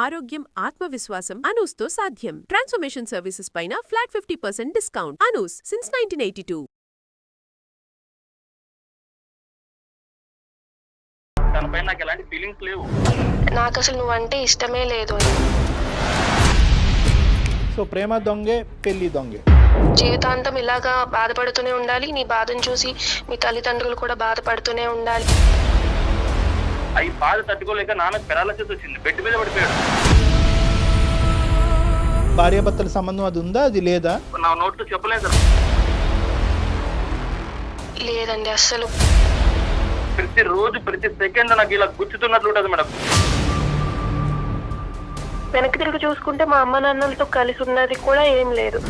ఆరోగ్యం, ఆత్మవిశ్వాసం అనూస్తో సాధ్యం. ట్రాన్స్ఫర్మేషన్ సర్వీసెస్ పైన ఫ్లాట్ 50% డిస్కౌంట్. అనూస్ సిన్స్ 1982. తనపై నాకు ఎలాంటి ఫీలింగ్స్ లేవు. నాకు అసలు నువ్వంటే ఇష్టమే లేదు. సో ప్రేమ దొంగే, పెళ్లి దొంగే. జీవితాంతం ఇలాగా బాధపడుతూనే ఉండాలి. నీ బాధను చూసి మీ తల్లిదండ్రులు కూడా బాధపడుతూనే ఉండాలి. అవి బాధ తట్టుకోలేక నాన్న పెరాలసిస్ వచ్చింది, బెడ్ మీద పడిపోయాడు. భార్యాభర్తల సంబంధం అది ఉందా, అది లేదా? నా నోట్లో చెప్పలేదు. లేదండి, అస్సలు. ప్రతి రోజు ప్రతి సెకండ్ నాకు ఇలా గుర్తుతున్నట్లు ఉంటుంది మేడం. వెనక్కి తిరిగి చూసుకుంటే మా అమ్మ నాన్నలతో కలిసి ఉన్నది కూడా ఏం లేదు.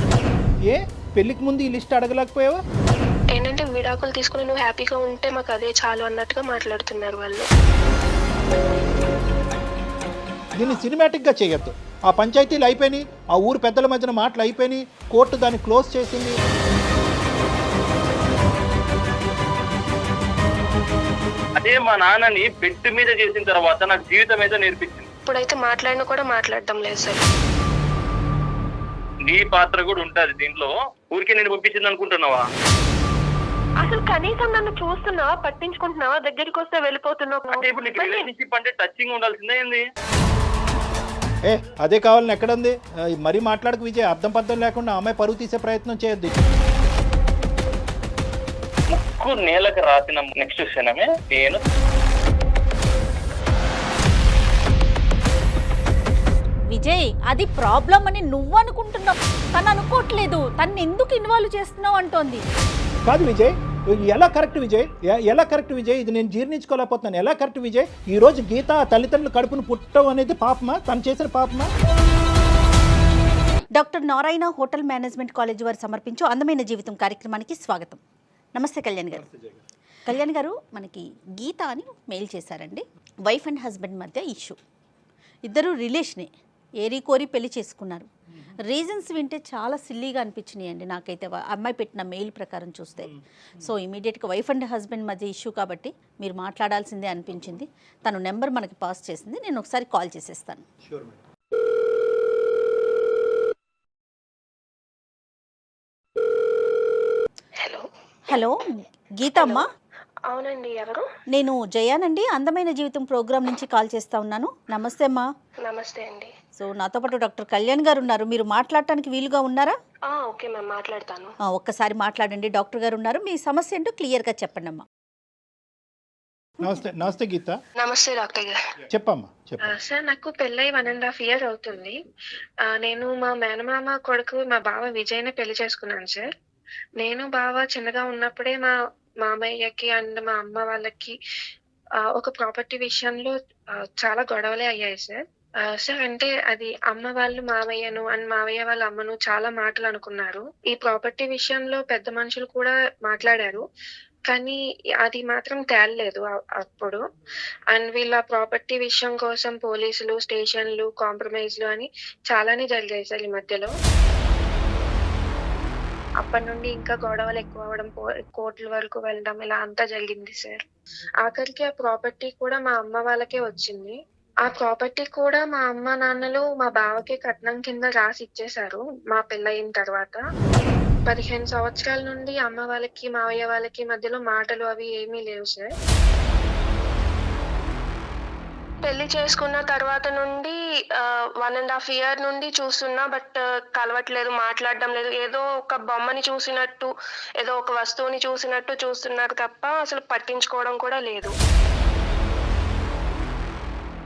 ఏ పెళ్లికి ముందు ఈ లిస్ట్ అడగలేకపోయావా? ఏంటంటే విడాకులు తీసుకుని నువ్వు హ్యాపీగా ఉంటే మాకు అదే చాలు అన్నట్టుగా మాట్లాడుతున్నారు వాళ్ళు. దీన్ని సినిమాటిక్గా చేయొద్దు. ఆ పంచాయతీలు అయిపోయినాయి, ఆ ఊరు పెద్దల మధ్యన మాటలు అయిపోయినాయి, కోర్టు దాన్ని క్లోజ్ చేసింది. అదే మా నాన్నని బెడ్ మీద చేసిన తర్వాత నాకు జీవితం అయితే నేర్పించింది. ఇప్పుడైతే మాట్లాడినా కూడా మాట్లాడటం లేదు సార్. నీ పాత్ర కూడా ఉంటది దీంట్లో. ఊరికే నేను పంపించింది అనుకుంటున్నావా? అసలు కనీసం నన్ను చూస్తున్నావా, పట్టించుకుంటున్నావా, దగ్గరికి వస్తే వెళ్ళిపోతున్నావు. అంటే ఇప్పుడు నీకు రిలేషన్షిప్ అంటే టచింగ్ ఉండాల్సిందే ఏంది? అదే కావాలని ఎక్కడుంది? మరీ మాట్లాడకు విజయ్, అర్థం పర్థం లేకుండా అమ్మాయి పరువు తీసే ప్రయత్నం చేయొద్దు. ముక్కు నేలకు రాసిన నెక్స్ట్ క్షణమే నేను విజయ్, అది ప్రాబ్లం అని నువ్వు అనుకుంటున్నావు, తను అనుకోవట్లేదు. తను ఎందుకు ఇన్వాల్వ్ చేస్తున్నావు అంటోంది. కాదు విజయ్, ఎలా కరెక్ట్ విజయ్, ఎలా కరెక్ట్ విజయ్? ఇది నేను జీర్ణించుకోలేకపోతున్నాను. ఎలా కరెక్ట్ విజయ్? ఈరోజు గీత తల్లిదండ్రులు కడుపును పుట్టడం అనేది పాపమా? తను చేసిన పాపమా? Doctor Narayana hotel management college వారు సమర్పించు అందమైన జీవితం కార్యక్రమానికి స్వాగతం. నమస్తే కళ్యాణ్ గారు. కళ్యాణ్ గారు, మనకి గీత అని మెయిల్ చేశారండి. వైఫ్ అండ్ హస్బెండ్ మధ్య ఇష్యూ, ఇద్దరు రిలేషనే, ఏరి కోరి పెళ్లి చేసుకున్నారు. రీజన్స్ వింటే చాలా సిల్లీగా అనిపించినాయి అండి నాకైతే అమ్మాయి పెట్టిన మెయిల్ ప్రకారం చూస్తే. సో ఇమీడియట్గా వైఫ్ అండ్ హస్బెండ్ మధ్య ఇష్యూ కాబట్టి మీరు మాట్లాడాల్సిందే అనిపించింది. తను నెంబర్ మనకి పాస్ చేసింది, నేను ఒకసారి కాల్ చేసేస్తాను. హలో హలో గీతమ్మా? అవునండి, ఎవరు? నేను జయానండి, అందమైన జీవితం ప్రోగ్రామ్ నుంచి కాల్ చేస్తా ఉన్నాను. నమస్తే అమ్మా. నమస్తే అండి. సో నాతో పాటు డాక్టర్ కళ్యాణ్ గారు ఉన్నారు, మీరు మాట్లాడటానికి వీలుగా ఉన్నారా? ఓకే మ్యామ్, మాట్లాడతాను. ఒక్కసారి మాట్లాడండి. డాక్టర్ గారు ఉన్నారు, మీ సమస్య ఏంటో క్లియర్గా చెప్పండి అమ్మా. నమస్తే. నమస్తే గీత. నమస్తే డాక్టర్ గారు. చెప్పమ్మా. సార్, నాకు పెళ్ళై 1.5 years అవుతుంది. నేను మా మేనమామ కొడుకు మా బావ విజయ్ని పెళ్లి చేసుకున్నాను సార్. నేను బావ చిన్నగా ఉన్నప్పుడే మా మామయ్యకి అండ్ మా అమ్మ వాళ్ళకి ఒక ప్రాపర్టీ విషయంలో చాలా గొడవలే అయ్యాయి సార్. సార్, అంటే అది అమ్మ వాళ్ళు మావయ్యను అండ్ మావయ్య వాళ్ళ అమ్మను చాలా మాటలు అనుకున్నారు. ఈ ప్రాపర్టీ విషయంలో పెద్ద మనుషులు కూడా మాట్లాడారు, కానీ అది మాత్రం తేలలేదు అప్పుడు. అండ్ వీళ్ళ ప్రాపర్టీ విషయం కోసం పోలీసులు, స్టేషన్లు, కాంప్రమైజ్లు అని చాలానే జరిగాయి సార్ ఈ మధ్యలో. అప్పటి నుండి ఇంకా గొడవలు ఎక్కువ అవడం, కోర్టుల వరకు వెళ్ళడం, ఇలా అంతా జరిగింది సార్. ఆఖరికి ఆ ప్రాపర్టీ కూడా మా అమ్మ వాళ్ళకే వచ్చింది. ఆ ప్రాపర్టీ కూడా మా అమ్మ నాన్నలు మా బావకి కట్నం కింద రాసి ఇచ్చేశారు మా పెళ్ళయిన తర్వాత. 15 సంవత్సరాల నుండి అమ్మ వాళ్ళకి మావయ్య వాళ్ళకి మధ్యలో మాటలు అవి ఏమీ లేవు సార్. పెళ్లి చేసుకున్న తర్వాత నుండి 1.5 year నుండి చూస్తున్నా, బట్ కలవట్లేదు, మాట్లాడడం లేదు. ఏదో ఒక బొమ్మని చూసినట్టు, ఏదో ఒక వస్తువుని చూసినట్టు చూస్తున్నారు తప్ప అసలు పట్టించుకోవడం కూడా లేదు.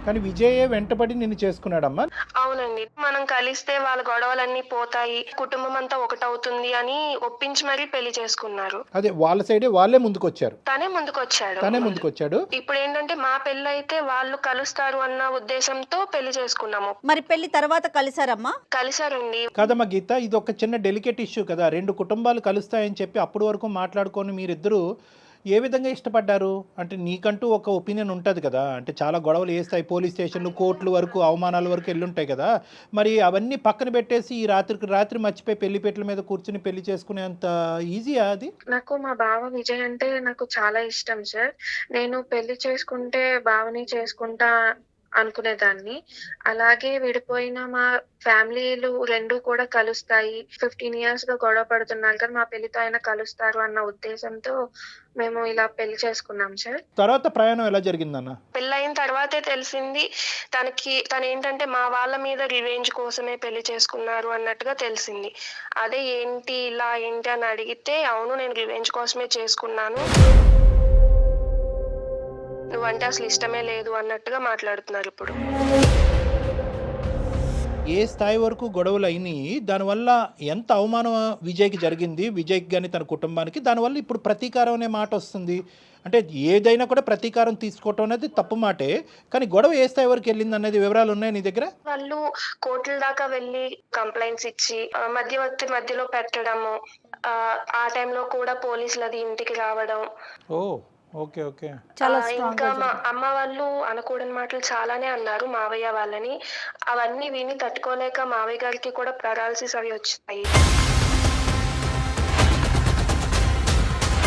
కానీ విజయ్ వెంటబడి నిన్ను చేసుకున్నాడమ్మా? అవునండి, మనం కలిస్తే వాళ్ళ గొడవలన్నీ పోతాయి, కుటుంబం అంతా ఒకటవుతుంది అని ఒప్పించి మరీ పెళ్లి చేసుకున్నారు. అదే వాళ్ళ సైడే వాళ్ళే ముందుకొచ్చారు. తనే ముందుకొచ్చాడు. ఇప్పుడు ఏంటంటే మా పెళ్లి అయితే వాళ్ళు కలుస్తారు అన్న ఉద్దేశంతో పెళ్లి చేసుకున్నాము. మరి పెళ్లి తర్వాత కలిసారమ్మా? కలిసారండి. కాదమ్మా గీత, ఇది ఒక చిన్న డెలికేట్ ఇష్యూ కదా. 2 కుటుంబాలు కలుస్తాయని చెప్పి అప్పటి వరకు మాట్లాడుకొని మీరిద్దరూ ఏ విధంగా ఇష్టపడ్డారు? అంటే నీకంటూ ఒక ఒపీనియన్ ఉంటుంది కదా, అంటే చాలా గొడవలు వేస్తాయి, పోలీస్ స్టేషన్లు, కోర్టుల వరకు, అవమానాల వరకు వెళ్ళుంటాయి కదా. మరి అవన్నీ పక్కన పెట్టేసి ఈ రాత్రి మర్చిపోయి పెళ్లిపేటల మీద కూర్చుని పెళ్లి చేసుకునేంత ఈజీయా అది? నాకు మా బావ విజయ్ అంటే నాకు చాలా ఇష్టం సార్. నేను పెళ్లి చేసుకుంటే బావని చేసుకుంటా అనుకునేదాన్ని. అలాగే విడిపోయిన మా ఫ్యామిలీలు 2 కూడా కలుస్తాయి. 15 ఇయర్స్‌గా గొడవ పడుతున్నారు కానీ మా పెళ్లితో అయినా కలుస్తారు అన్న ఉద్దేశంతో మేము ఇలా పెళ్లి చేసుకున్నాం సార్. తర్వాత ప్రయాణం ఎలా జరిగిందన్న? పెళ్ళయిన తర్వాతే తెలిసింది తనేంటంటే మా వాళ్ళ మీద రివెంజ్ కోసమే పెళ్లి చేసుకున్నారు అన్నట్టుగా తెలిసింది. అదే ఏంటి ఇలా ఏంటి అని అడిగితే, అవును నేను రివెంజ్ కోసమే చేసుకున్నాను, నువ్వంటే అసలు ఇష్టమే లేదు అన్నట్టుగా మాట్లాడుతున్నారు ఇప్పుడు. ఏ స్థాయి వరకు గొడవలు అయినాయి, దానివల్ల ఎంత అవమానం విజయ్కి జరిగింది, విజయ్కి కానీ తన కుటుంబానికి, దానివల్ల ఇప్పుడు ప్రతీకారం అనే మాట వస్తుంది. అంటే ఏదైనా కూడా ప్రతీకారం తీసుకోవటం అనేది తప్పు మాటే, కానీ గొడవ ఏ స్థాయి వరకు వెళ్ళింది అనేది వివరాలు ఉన్నాయి నీ దగ్గర? వాళ్ళు కోర్టుల దాకా వెళ్ళి కంప్లైంట్స్ ఇచ్చి మధ్యవర్తి మధ్యలో పెట్టడము, ఆ టైంలో కూడా పోలీసులది ఇంటికి రావడం. ఓ ఓకే ఓకే. ఇంకా మా అమ్మ వాళ్ళు అనకూడని మాటలు చాలానే అన్నారు మావయ్య వాళ్ళని. అవన్నీ విని తట్టుకోలేక మావయ్య గారికి కూడా పెరాలసిస్ అవి వచ్చాయి.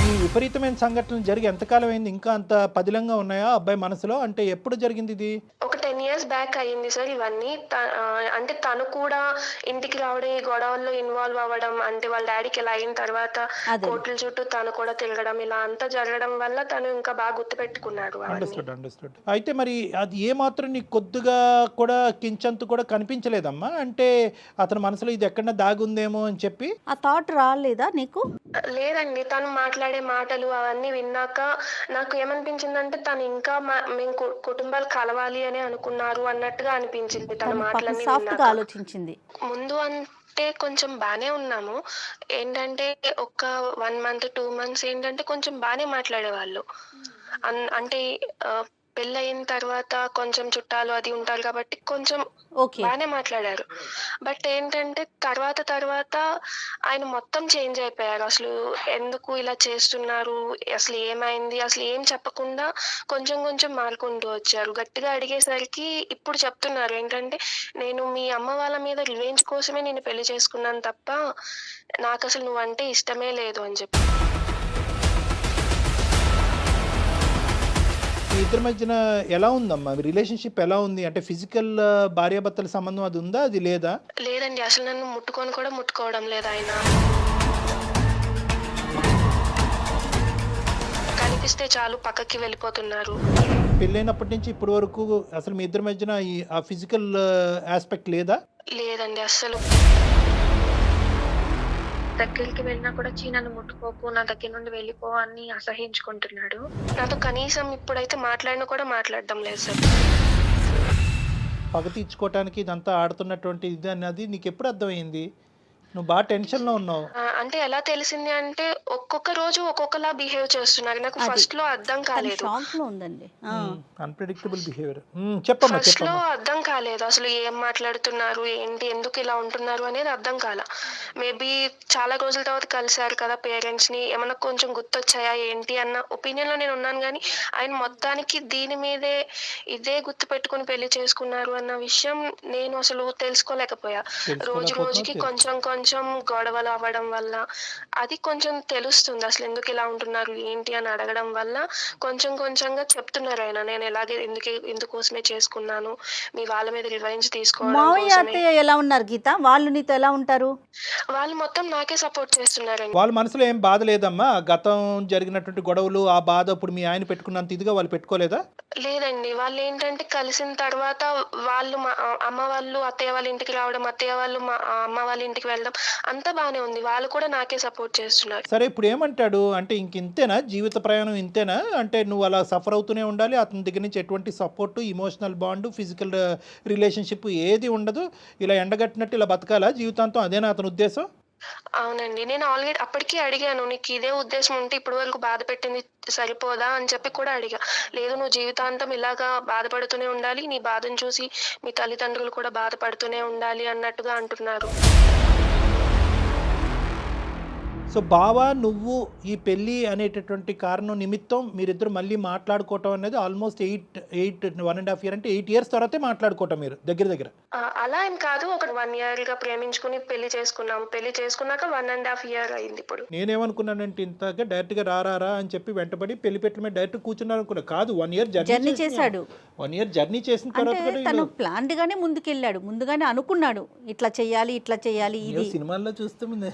ఈ విపరీతమైన సంఘటనలు జరిగి ఎంతకాలం అయింది? ఇంకా అంత పదిలంగా ఉన్నాయా అబ్బాయి మనసులో? అంటే ఎప్పుడు జరిగింది ఇది? ఒక 10 years బ్యాక్ అయ్యింది సార్ ఇవన్నీ. అంటే తను కూడా ఇంటికి రావడం, ఈ గొడవల్లో ఇన్వాల్వ్ అవ్వడం, అంటే వాళ్ళ డాడీకి ఇలా అయిన తర్వాత కోర్టుల చుట్టూ తను కూడా తిరగడం, ఇలా అంతా జరగడం వల్ల తను ఇంకా బాగా గుర్తుపెట్టుకున్నాడు. అండర్స్టూడ్. అయితే మరి అది ఏ మాత్రం నీకు కొద్దిగా కూడా కించంతు కూడా కనిపించలేదమ్మా? అంటే అతని మనసులో ఇది ఎక్కడన్నా దాగుందేమో అని చెప్పి ఆ థాట్ రాలేదా నీకు? లేదండి, తను మాట్లాడే మాటలు అవన్నీ విన్నాక నాకు ఏమనిపించిందంటే తను ఇంకా మేము కుటుంబాలు కలవాలి అని అనుకున్నారు అన్నట్టుగా అనిపించింది తన మాటలన్నీ విన్నాక. ఆలోచించింది ముందు అంటే కొంచెం బానే ఉన్నాము. ఏంటంటే ఒక 1 month 2 months ఏంటంటే కొంచెం బానే మాట్లాడేవాళ్ళు. అంటే పెళ్ళయిన తర్వాత కొంచెం చుట్టాలు అది ఉంటారు కాబట్టి కొంచెం బానే మాట్లాడారు. బట్ ఏంటంటే తర్వాత ఆయన మొత్తం చేంజ్ అయిపోయారు. అసలు ఎందుకు ఇలా చేస్తున్నారు, అసలు ఏమైంది, అసలు ఏం చెప్పకుండా కొంచెం మారుకుంటూ వచ్చారు. గట్టిగా అడిగేసరికి ఇప్పుడు చెప్తున్నారు ఏంటంటే, నేను మీ అమ్మ వాళ్ళ మీద రివెంజ్ కోసమే నేను పెళ్లి చేసుకున్నాను తప్ప నాకు అసలు నువ్వంటే ఇష్టమే లేదు అని చెప్పి. మీ ఇద్దరి మధ్యన ఎలా ఉందమ్మా రిలేషన్షిప్? ఎలా ఉంది? అంటే ఫిజికల్ భార్యాభర్తల సంబంధం అది ఉందా, అది లేదా? లేదండి, అసలు నన్ను ముట్టుకోవడం లేదు ఆయన. కనిపిస్తే చాలు పక్కకి వెళ్ళిపోతున్నారు. పెళ్ళైనప్పటి నుంచి ఇప్పటి వరకు అసలు మీ ఇద్దరి మధ్యన ఆ ఫిజికల్ ఆస్పెక్ట్ లేదా? లేదండి, అసలు. దగ్గరికి వెళ్ళినా కూడా నన్ను ముట్టుకోకు, నా దగ్గర నుండి వెళ్ళిపో అని అసహించుకుంటున్నాడు. నాతో కనీసం ఇప్పుడైతే మాట్లాడినా కూడా మాట్లాడడం లేదు సార్. పగ తీర్చుకోవటానికి ఇదంతా ఆడుతున్నటువంటి ఇది అన్నది నీకు ఎప్పుడు అర్థమైంది? నువ్వు బాగా టెన్షన్లో ఉన్నావు. అంటే ఎలా తెలిసింది అంటే ఒక్కొక్క రోజు ఒక్కొక్కలా బిహేవ్ చేస్తున్నారు. నాకు ఫస్ట్ లో అర్థం కాలేదు. Unpredictable behaviour. చెప్పమ్మా. ఫస్ట్ లో అర్థం కాలేదు అసలు ఏం మాట్లాడుతున్నారు, ఏంటి, ఎందుకు ఇలా ఉంటున్నారు అనేది అర్థం కాల. మేబీ చాలా రోజుల తర్వాత కలిశారు కదా పేరెంట్స్ ని, ఏమన్నా కొంచెం గుర్తొచ్చాయా ఏంటి అన్న ఒపీనియన్ లో నేను ఉన్నాను. కానీ ఆయన మొత్తానికి దీని మీదే ఇదే గుర్తు పెట్టుకుని పెళ్లి చేసుకున్నారు అన్న విషయం నేను అసలు తెలుసుకోలేకపోయా. రోజుకి కొంచెం గొడవలు అవ్వడం వల్ల అది కొంచెం తెలుస్తుంది అసలు ఎందుకు ఇలా ఉంటున్నారు ఏంటి అని అడగడం వల్ల కొంచెంగా చెప్తున్నారు ఆయన, నేను ఎలాగే ఎందుకోసమే చేసుకున్నాను, మీ వాళ్ళ మీద రివెంజ్ తీసుకోవడం. మావయ్య అత్తయ్య ఎలా ఉన్నారు గీత? వాళ్ళు నీతో ఎలా ఉంటారు? వాళ్ళు మొత్తం నాకే సపోర్ట్ చేస్తున్నారు. వాళ్ళ మనసులో ఏం బాధ లేదమ్మా? గతం జరిగినటువంటి గొడవలు, ఆ బాధ ఇప్పుడు మీ ఆయన పెట్టుకున్నంత ఇదిగా వాళ్ళు పెట్టుకోలేదా? లేదండి, వాళ్ళు ఏంటంటే కలిసిన తర్వాత వాళ్ళు మా అమ్మ వాళ్ళు అత్తయ్య వాళ్ళ ఇంటికి రావడం, అత్తయ్య వాళ్ళు మా అమ్మ వాళ్ళ ఇంటికి వెళ్ళడం అంతా బానే ఉంది. వాళ్ళు కూడా నాకే సపోర్ట్ చేస్తున్నారు. సరే, ఇప్పుడు ఏమంటాడు అంటే ఇంతేనా జీవిత ప్రయాణం, ఇంతేనా? అంటే నువ్వు అలా సఫర్ అవుతూనే ఉండాలి, అతని దగ్గర నుంచి ఎటువంటి support, emotional bond, physical relationship ఏది ఉండదు, ఇలా ఎండగట్టినట్టు ఇలా బతకాలా జీవితాంతం? అదేనా అతని ఉద్దేశం? అవునండి, నేను ఆల్రెడీ అప్పటికీ అడిగాను, నీకు ఇదే ఉద్దేశం ఉంటే ఇప్పటి వరకు బాధ పెట్టింది సరిపోదా అని చెప్పి కూడా అడిగా. లేదు, నువ్వు జీవితాంతం ఇలాగా బాధపడుతూనే ఉండాలి, నీ బాధను చూసి మీ తల్లిదండ్రులు కూడా బాధపడుతూనే ఉండాలి అన్నట్టుగా అంటున్నారు. సో బావా నువ్వు ఈ పెళ్ళి అనేటటువంటి కారణం నిమిత్తం మీరిద్దరు మళ్ళీ మాట్లాడుకోవటం అనేది ఆల్మోస్ట్ 1.5 year అంటే 8 years తర్వాతే మాట్లాడుకోవటం మీరు దగ్గర అలా ఏం కాదు, ఒక 1 year గా ప్రేమించుకుని పెళ్లి చేసుకున్నాం. పెళ్లి చేసుకున్నాక 1.5 year అయింది ఇప్పుడు. నేనేమనుకున్నానంటే ఇంతగా డైరెక్ట్గా రారా అని చెప్పి వెంటబడి పెళ్లి పెట్టిన మీద డైరెక్ట్ కూర్చున్నారు అనుకున్నా. కాదు 1 year జర్నీ చేశాడు. 1 year జర్నీ చేసిన తర్వాత అంటే తను ప్లాన్డ్ గానే ముందుకెళ్ళాడు, ముందుగానే అనుకున్నాడు ఇట్లా చెయ్యాలి ఇది సినిమాల్లో చూస్తుంది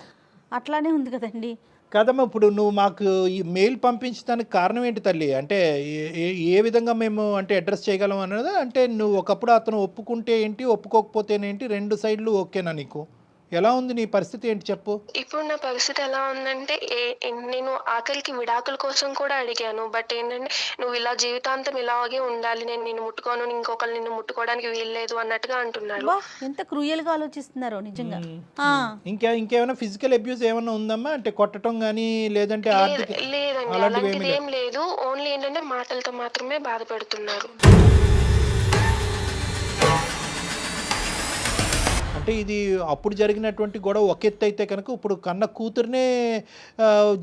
అట్లానే ఉంది కదండి. కాదమ్మా, ఇప్పుడు నువ్వు మాకు ఈ మెయిల్ పంపించడానికి కారణం ఏంటి తల్లి? అంటే ఏ విధంగా మేము అంటే అడ్రస్ చేయగలం అన్నది, అంటే నువ్వు ఒకప్పుడు అతను ఒప్పుకుంటే ఏంటి, ఒప్పుకోకపోతేనేంటి, 2 సైడ్లు ఓకేనా నీకు? ఎలా ఉంది నీ పరిస్థితి ఏంటి చెప్పు? ఇప్పుడు నా పరిస్థితి ఎలా ఉందంటే నేను ఆఖరికి విడాకుల కోసం కూడా అడిగాను. బట్ ఏంటంటే నువ్వు ఇలా జీవితాంతం ఇలాగే ఉండాలి, నేను నిన్ను ముట్టుకోను, ఇంకొకరు నిన్ను ముట్టుకోవడానికి వీల్లేదు అన్నట్టుగా అంటున్నారు. ఎంత క్రూయల్ గా ఆలోచిస్తున్నారో నిజంగా. ఇంకేమైనా ఫిజికల్ అబ్యూస్ ఏమైనా ఉందమ్మా? అంటే కొట్టడం కానీ లేదంటే లేదండి, అలాంటిది ఏం లేదు. ఓన్లీ ఏంటంటే మాటలతో మాత్రమే బాధ పెడుతున్నారు. అంటే ఇది అప్పుడు జరిగినటువంటి గొడవ ఒక ఎత్తు అయితే కనుక ఇప్పుడు కన్న కూతురునే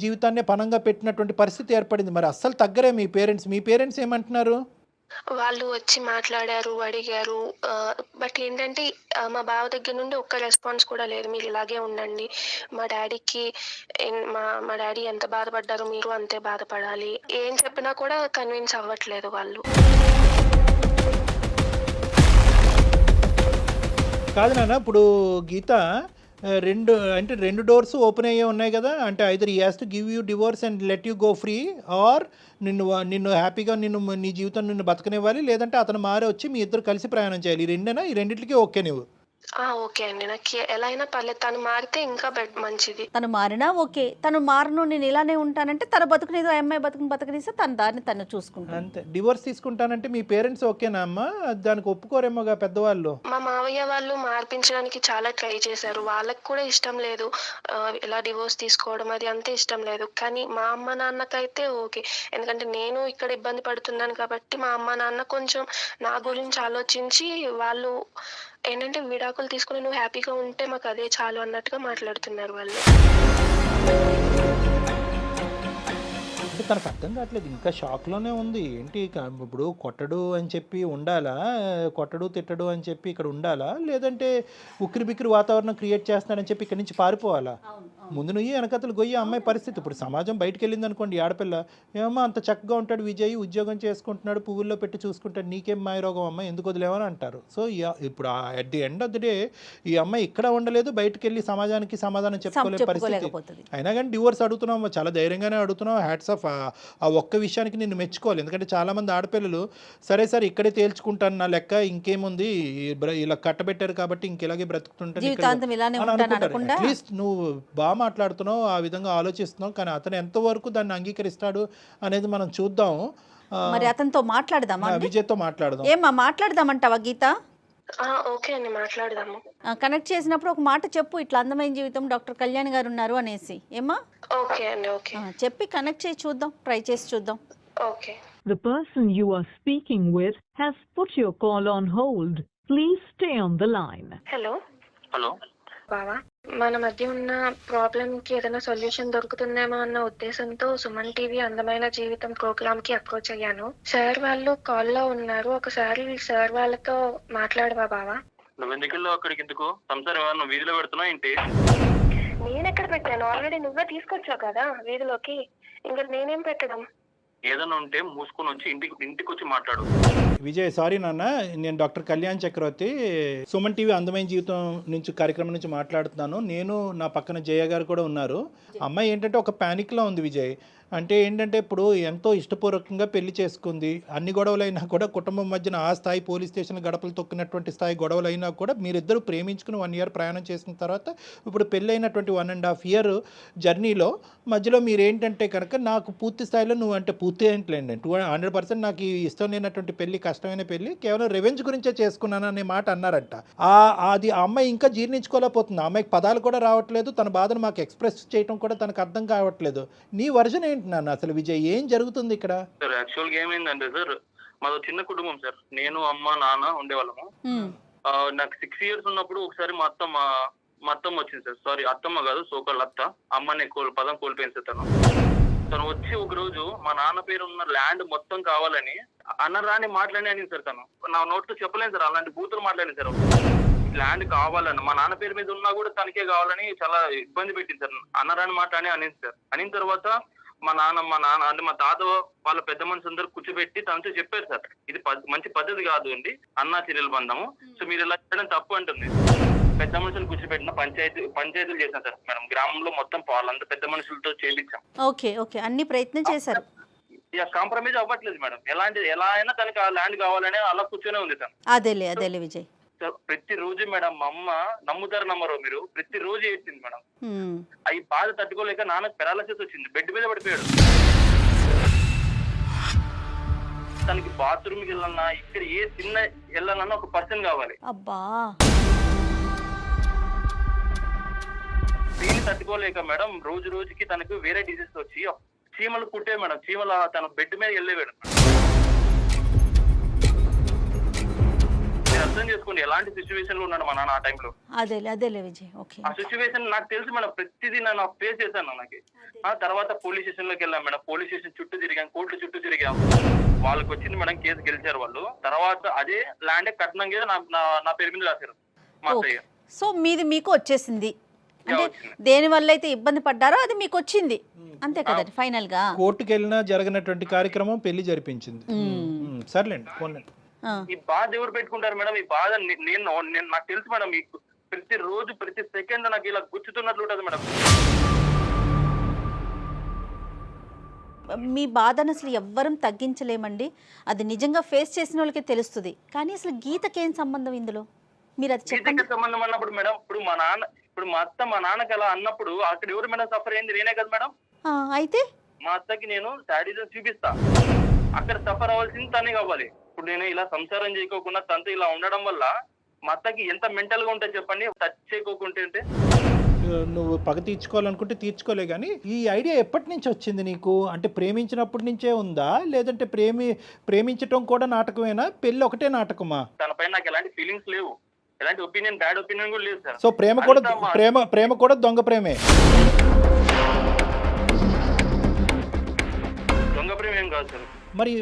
జీవితాన్నే పనంగా పెట్టినటువంటి పరిస్థితి ఏర్పడింది. మరి అస్సలు తగ్గరే మీ పేరెంట్స్ ఏమంటున్నారు? వాళ్ళు వచ్చి మాట్లాడారు, అడిగారు. బట్ ఏంటంటే మా బావ దగ్గర నుండి ఒక్క రెస్పాన్స్ కూడా లేదు. మీరు ఇలాగే ఉండండి, మా డాడీకి మా డాడీ ఎంత బాధపడ్డారో మీరు అంతే బాధపడాలి. ఏం చెప్పినా కూడా కన్విన్స్ అవ్వట్లేదు వాళ్ళు. కాదు నాన్న, ఇప్పుడు గీత రెండు డోర్స్ ఓపెన్ అయ్యే ఉన్నాయి కదా. అంటే either he has to give you divorce and let you go free, or నిన్ను హ్యాపీగా నీ జీవితం నిన్ను బతకనివ్వాలి, లేదంటే అతను మారి వచ్చి మీ ఇద్దరు కలిసి ప్రయాణం చేయాలి. ఈ రెండింటికి ఓకే నువ్వు? ఓకే అండి, నాకు ఎలా అయినా పర్లేదు. తను మారితే ఇంకా మంచిది. తను మారినా ఓకే, తను మారను నేను ఇలానే ఉంటానంటే తన బతుకునేదో అమ్మాయి బతుకనిస్తే తన దారిని తను చూసుకుంటాను అంతే. డివోర్స్ తీసుకుంటానంటే మీ పేరెంట్స్ ఓకేనా అమ్మా? దానికి ఒప్పుకోరేమోగా పెద్దవాళ్ళు. మా మావయ్య వాళ్ళు మార్పించడానికి చాలా ట్రై చేశారు. వాళ్ళకి కూడా ఇష్టం లేదు ఇలా డివోర్స్ తీసుకోవడం, అది అంతే ఇష్టం లేదు. కానీ మా అమ్మ నాన్నకైతే ఓకే, ఎందుకంటే నేను ఇక్కడ ఇబ్బంది పడుతున్నాను కాబట్టి మా అమ్మ నాన్న కొంచెం నా గురించి ఆలోచించి వాళ్ళు ఏంటంటే విడాకులు తీసుకుని నువ్వు హ్యాపీగా ఉంటే మాకు అదే చాలు అన్నట్టుగా మాట్లాడుతున్నారు వాళ్ళు. అంటే తనకు అర్థం కావట్లేదు, ఇంకా షాక్లోనే ఉంది. ఏంటి ఇప్పుడు కొట్టడు అని చెప్పి ఉండాలా, కొట్టడు తిట్టడు అని చెప్పి ఇక్కడ ఉండాలా, లేదంటే ఉక్కిరి బిక్కిరి వాతావరణం క్రియేట్ చేస్తున్నాడని చెప్పి ఇక్కడి నుంచి పారిపోవాలా? ముందు నువ్వు వెనకతలు గొయ్యి అమ్మాయి పరిస్థితి. ఇప్పుడు సమాజం బయటకు వెళ్ళింది అనుకోండి, ఆడపిల్ల ఏమో అంత చక్కగా ఉంటాడు విజయ్, ఉద్యోగం చేసుకుంటున్నాడు, పువ్వుల్లో పెట్టి చూసుకుంటాడు, నీకేం మాయరోగం అమ్మాయి, ఎందుకు వదిలేవని అంటారు. సో ఇప్పుడు at the end of the day ఈ అమ్మాయి ఇక్కడ ఉండలేదు, బయటకు వెళ్ళి సమాజానికి సమాధానం చెప్పుకోలేని పరిస్థితి. అయినా కానీ డివోర్స్ అడుగుతున్నాం, చాలా ధైర్యంగానే అడుగుతున్నాం. Hats off. ఆ ఒక్క విషయానికి నిన్ను మెచ్చుకోవాలి. ఎందుకంటే చాలామంది ఆడపిల్లలు సరే సరే ఇక్కడే తేల్చుకుంటాను నా లెక్క, ఇంకేముంది ఇలా కట్టబెట్టారు కాబట్టి ఇంకెలాగే బ్రతుకుతుంటాను. అట్లీస్ట్ నువ్వు బాగా మాట్లాడుతున్నావు, ఆ విధంగా ఆలోచిస్తున్నావు, కానీ అతను ఎంతవరకు దాన్ని అంగీకరిస్తాడు అనేది మనం చూద్దాం. మరి అతనితో మాట్లాడదామా? విజయ్తో మాట్లాడదాం. మాట్లాడదామంటావా గీత? ఓకే అండి, మాట్లాడదాము. కనెక్ట్ చేసినప్పుడు ఒక మాట చెప్పు, ఇట్లా అందమైన జీవితం డాక్టర్ కళ్యాణ్ గారు ఉన్నారు అనేసి. ఏమా? ఓకే అండి, ఓకే చెప్పి కనెక్ట్ చేసి చూద్దాం, ట్రై చేసి చూద్దాం. Okay. The person you are speaking with has put your call on hold. Please stay on the line. Hello hello బావా, మన మధ్య ఉన్న ప్రాబ్లం కి ఏదైనా సొల్యూషన్ దొరుకుతుందేమో అన్న ఉద్దేశంతో సుమన్ టీవీ అందమైన జీవితం ప్రోగ్రామ్ కి అప్రోచ్ అయ్యాను. సార్ వాళ్ళు కాల్లో ఉన్నారు, ఒకసారి సార్ వాళ్ళతో మాట్లాడవా బావా? నువ్వు ఎందుకు అక్కడికి? ఎందుకు సంసారం ఏమన్నా వీధిలో పెడుతున్నావు ఏంటి? నేను ఎక్కడ పెట్టాను? ఆల్రెడీ నువ్వే తీసుకొచ్చావు కదా వీధిలోకి, ఇంకా నేనేం పెట్టడం? ఏదైనా ఉంటే మూసుకొని వచ్చి ఇంటికి వచ్చి మాట్లాడు. విజయ్, సారీ నాన్న, నేను డాక్టర్ కళ్యాణ్ చక్రవర్తి, సుమన్ టీవీ అందమైన జీవితం నుంచి కార్యక్రమం నుంచి మాట్లాడుతున్నాను. నేను నా పక్కన జయ గారు కూడా ఉన్నారు. అమ్మాయి ఏంటంటే ఒక ప్యానిక్లో ఉంది విజయ్. అంటే ఏంటంటే ఇప్పుడు ఎంతో ఇష్టపూర్వకంగా పెళ్లి చేసుకుంది, అన్ని గొడవలైనా కూడా కుటుంబం మధ్యన ఆ స్థాయి పోలీస్ స్టేషన్ గడపలు తొక్కినటువంటి స్థాయి గొడవలైనా కూడా మీరిద్దరూ ప్రేమించుకుని 1 year ప్రయాణం చేసిన తర్వాత ఇప్పుడు పెళ్ళైనటువంటి 1.5 year జర్నీలో మధ్యలో మీరు ఏంటంటే కనుక నాకు పూర్తి స్థాయిలో నువ్వు అంటే పూర్తి ఏంటండి 100% నాకు ఇష్టం లేనటువంటి పెళ్లి, కష్టమైన పెళ్లి, కేవలం రెవెంజ్ గురించే చేసుకున్నాను అనే మాట అన్నారంట. అది ఆ అమ్మాయి ఇంకా జీర్ణించుకోలేకపోతుంది. ఆ అమ్మాయికి పదాలు కూడా రావట్లేదు, తన బాధను మాకు ఎక్స్ప్రెస్ చేయడం కూడా తనకు అర్థం కావట్లేదు. నీ వర్జన్ ఏంటి నాన్న అసలు? విజయ్, ఏం జరుగుతుంది ఇక్కడ? సార్ యాక్చువల్గా ఏమైందంటే సార్, మాది చిన్న కుటుంబం సార్. నేను అమ్మ నాన్న ఉండేవాళ్ళము. నాకు 6 years ఉన్నప్పుడు ఒకసారి మా అత్త మా అత్తమ్మ వచ్చింది సార్. సారీ అత్తమ్మ కాదు, సోకల్ అత్త. అమ్మని పదం కోల్పోయింది సార్ తను వచ్చి ఒక రోజు మా నాన్న పేరు ఉన్న ల్యాండ్ మొత్తం కావాలని అన్నరాని మాట్లాడి అనింది సార్. తను నా నోట్తో చెప్పలేను సార్, అలాంటి బూతులు మాట్లాడింది సార్. ల్యాండ్ కావాలని మా నాన్న పేరు మీద ఉన్నా కూడా తనకే కావాలని చాలా ఇబ్బంది పెట్టింది సార్. అన్నరాని మాట్లాడి అనింది సార్. అనిన తర్వాత మా నాన్న అంటే మా తాత వాళ్ళ పెద్ద మనిషి అందరూ కూర్చోబెట్టి తనతో చెప్పారు సార్, ఇది మంచి పద్ధతి కాదు అండి అన్నా చెల్లెల బంధము, సో మీరు ఇలా చేయడం తప్పు అంటుంది. పెద్ద మనుషులు కూర్చోబెట్టిన పంచాయతీలు చేశాం సార్ మేడం. గ్రామంలో మొత్తం వాళ్ళంతా పెద్ద మనుషులతో చేయించాం. ఓకే అన్ని ప్రయత్నం చేశారు. ఇక కాంప్రమైజ్ అవ్వట్లేదు మేడం. ఎలా అయినా తనకి ఆ ల్యాండ్ కావాలని అలా కూర్చొనే ఉంది తను. అదేలే విజయ్. ప్రతిరోజు మేడం మా అమ్మ నమ్మరో మీరు, ప్రతిరోజు ఏడ్చింది మేడం. అవి బాధ తట్టుకోలేక నాన్నకు పెరాలసిస్ వచ్చింది, బెడ్ మీద పడిపోయాడు. తనకి బాత్రూమ్కి వెళ్ళాలన్నా ఇక్కడ ఏ చిన్న వెళ్ళాలన్నా ఒక పర్సన్ కావాలి. అబ్బా దీన్ని తట్టుకోలేక మేడం రోజు రోజుకి తనకు వేరే డిసీజ్ వచ్చి చీమలు కుట్టే మేడం. చీమల తన బెడ్ మీద వెళ్ళేవాడు. మీరు అర్థం చేసుకోండి ఎలాంటి సిచ్యువేషన్ లో ఉన్నాడు మా నాన్న ఆ టైంలో. అదేలే విజయ్. ఓకే. ఆ సిచ్యువేషన్ నాకు తెలుసు మేడం, ప్రతిదీ నేను ఫేస్ చేశాను. నాకు ఆ తర్వాత పోలీస్ స్టేషన్ లోకి వెళ్ళాం మేడం. పోలీస్ స్టేషన్ చుట్టూ తిరిగాం, కోర్టు చుట్టూ తిరిగాం. వాళ్ళకి వచ్చింది మేడం, కేసు గెలిచారు వాళ్ళు. తర్వాత అదే ల్యాండ్ కట్నం మీద నా పేరు మీద రాశారు మా అత్తయ్య. సో మీది మీకు వచ్చేసింది, అంటే దేని వల్ల అయితే ఇబ్బంది పడ్డారో అది మీకు వచ్చింది అంతే కదండి. ఫైనల్ గా కోర్టుకు వెళ్ళినా జరగనటువంటి కార్యక్రమం పెళ్లి జరిపించింది. సర్లేండి పోన్లేండి. ఈ బాధ ఎవరు పెట్టుకుంటారు మేడం? ఈ బాధ నేను నాకు తెలుసు మేడం. మీకు ప్రతి రోజు ప్రతి సెకండ్ నాకు ఇలా గుచ్చుతున్నట్లు ఉంటుంది మేడం. మీ బాధను అసలు ఎవ్వరం తగ్గించలేమండి. అది నిజంగా ఫేస్ చేసిన వాళ్ళకే తెలుస్తుంది. కానీ అసలు గీతకేం సంబంధం ఇందులో? మీరు అది చెప్పండి. సంబంధం అన్నప్పుడు మేడం, ఇప్పుడు మా అత్త మా నాన్నకి అలా అన్నప్పుడు అక్కడ ఎవరు మేడం సఫర్ అయింది? నేనే కదా మేడం. అయితే మా అత్తకి నేను శాడిజం చూపిస్తా, అక్కడ సఫర్ అవ్వాల్సింది తనే కావాలి. ఇప్పుడు నేను ఇలా సంసారం చేయకోకుండా తనతో ఇలా ఉండడం వల్ల మా అత్తకి ఎంత మెంటల్ గా ఉంటుంది చెప్పండి. టచ్ చేయకోకుంటే నువ్వు పగ తీర్చుకోవాలనుకుంటే తీర్చుకోలే. కానీ ఈ ఐడియా ఎప్పటి నుంచి వచ్చింది నీకు? అంటే ప్రేమించినప్పటి నుంచే ఉందా, లేదంటే ప్రేమించటం కూడా నాటకమేనా, పెళ్లి ఒకటే నాటకమా? తనపైన నాకు ఎలాంటి ఫీలింగ్స్ లేవు, ఎలాంటి బ్యాడ్ ఒపీనియన్ కూడా లేదు సార్. సో ప్రేమ కూడా దొంగ ప్రేమే. దొంగ ప్రేమ ఏం కాదు సార్. మరి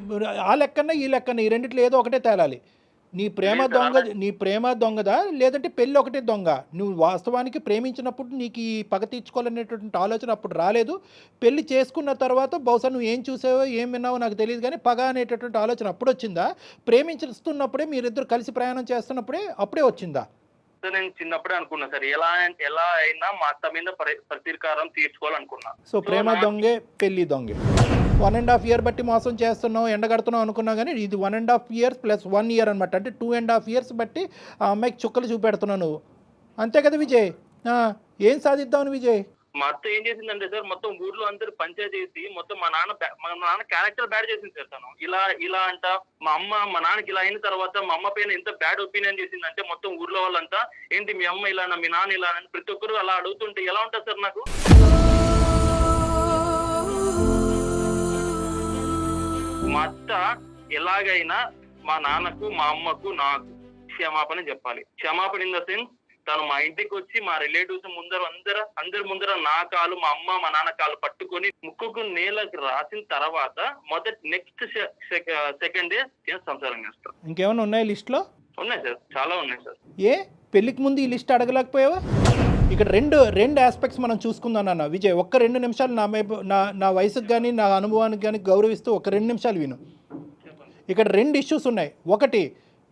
ఆ లెక్కన ఈ లెక్కన ఈ రెండిట్లో ఏదో ఒకటే తేలాలి. నీ ప్రేమ దొంగదా, లేదంటే పెళ్ళి ఒకటే దొంగ? నువ్వు వాస్తవానికి ప్రేమించినప్పుడు నీకు ఈ పగ తీర్చుకోవాలనేటువంటి ఆలోచన అప్పుడు రాలేదు. పెళ్లి చేసుకున్న తర్వాత బహుశా నువ్వు ఏం చూసావో ఏం విన్నావో నాకు తెలియదు, కానీ పగ అనేటటువంటి ఆలోచన అప్పుడు వచ్చిందా? ప్రేమించుతున్నప్పుడే మీరిద్దరు కలిసి ప్రయాణం చేస్తున్నప్పుడే అప్పుడే వచ్చిందా? నేను చిన్నప్పుడే అనుకున్నా సార్, ఎలా అయినా మా అత్త మీద ప్రతీకారం తీర్చుకోవాలనుకున్నా. సో ప్రేమ దొంగే పెళ్లి దొంగే. 1.5 years బట్టి మోసం చేస్తున్నావు, ఎండగడుతున్నావు అనుకున్నావు, కానీ ఇది 1.5 years + 1 year అనమాట. అంటే 2.5 years బట్టి ఆ అమ్మాయికి చుక్కలు చూపెడుతున్నావు నువ్వు, అంతే కదా విజయ్? ఏం సాధిద్దామని విజయ్? మా అత్త ఏం చేసిందంటే సార్, మొత్తం ఊర్లో అందరూ పంచాయతీ చేసి మొత్తం మా నాన్న క్యారెక్టర్ బ్యాడ్ చేసింది సార్. తను ఇలా అంట మా నాన్నకి ఇలా అయిన తర్వాత మా అమ్మ పైన ఎంత బ్యాడ్ ఒపీనియన్ చేసిందంటే మొత్తం ఊర్లో వాళ్ళంతా ఏంటి మీ అమ్మ ఇలా మీ నాన్న ఇలా అని ప్రతి ఒక్కరు అలా అడుగుతుంటే ఎలా ఉంటుంది సార్ నాకు? మా అత్త ఎలాగైనా మా నాన్నకు మా అమ్మకు నాకు క్షమాపణ చెప్పాలి. క్షమాపణ ఇన్ ద సెన్స్ తను మా ఇంటికి వచ్చి మా రిలేటివ్స్ అందరి ముందర నా కాలు మా అమ్మ మా నాన్న కాలు పట్టుకొని ముక్కుకు నేలకు రాసిన తర్వాత నెక్స్ట్ సెకండ్ డే నేను సంసారం చేస్తాను. ఇంకేమైనా ఉన్నాయి లిస్ట్ లో? ఉన్నాయి సార్, చాలా ఉన్నాయి సార్. ఏ పెళ్లికి ముందు ఈ లిస్ట్ అడగలేకపోయావా? ఇక్కడ రెండు ఆస్పెక్ట్స్ మనం చూసుకుందాం అన్న విజయ్. ఒక్క 2 నిమిషాలు నా వయసుకు కానీ నా అనుభవానికి కానీ గౌరవిస్తూ ఒక 2 నిమిషాలు విను. ఇక్కడ 2 ఇష్యూస్ ఉన్నాయి. ఒకటి,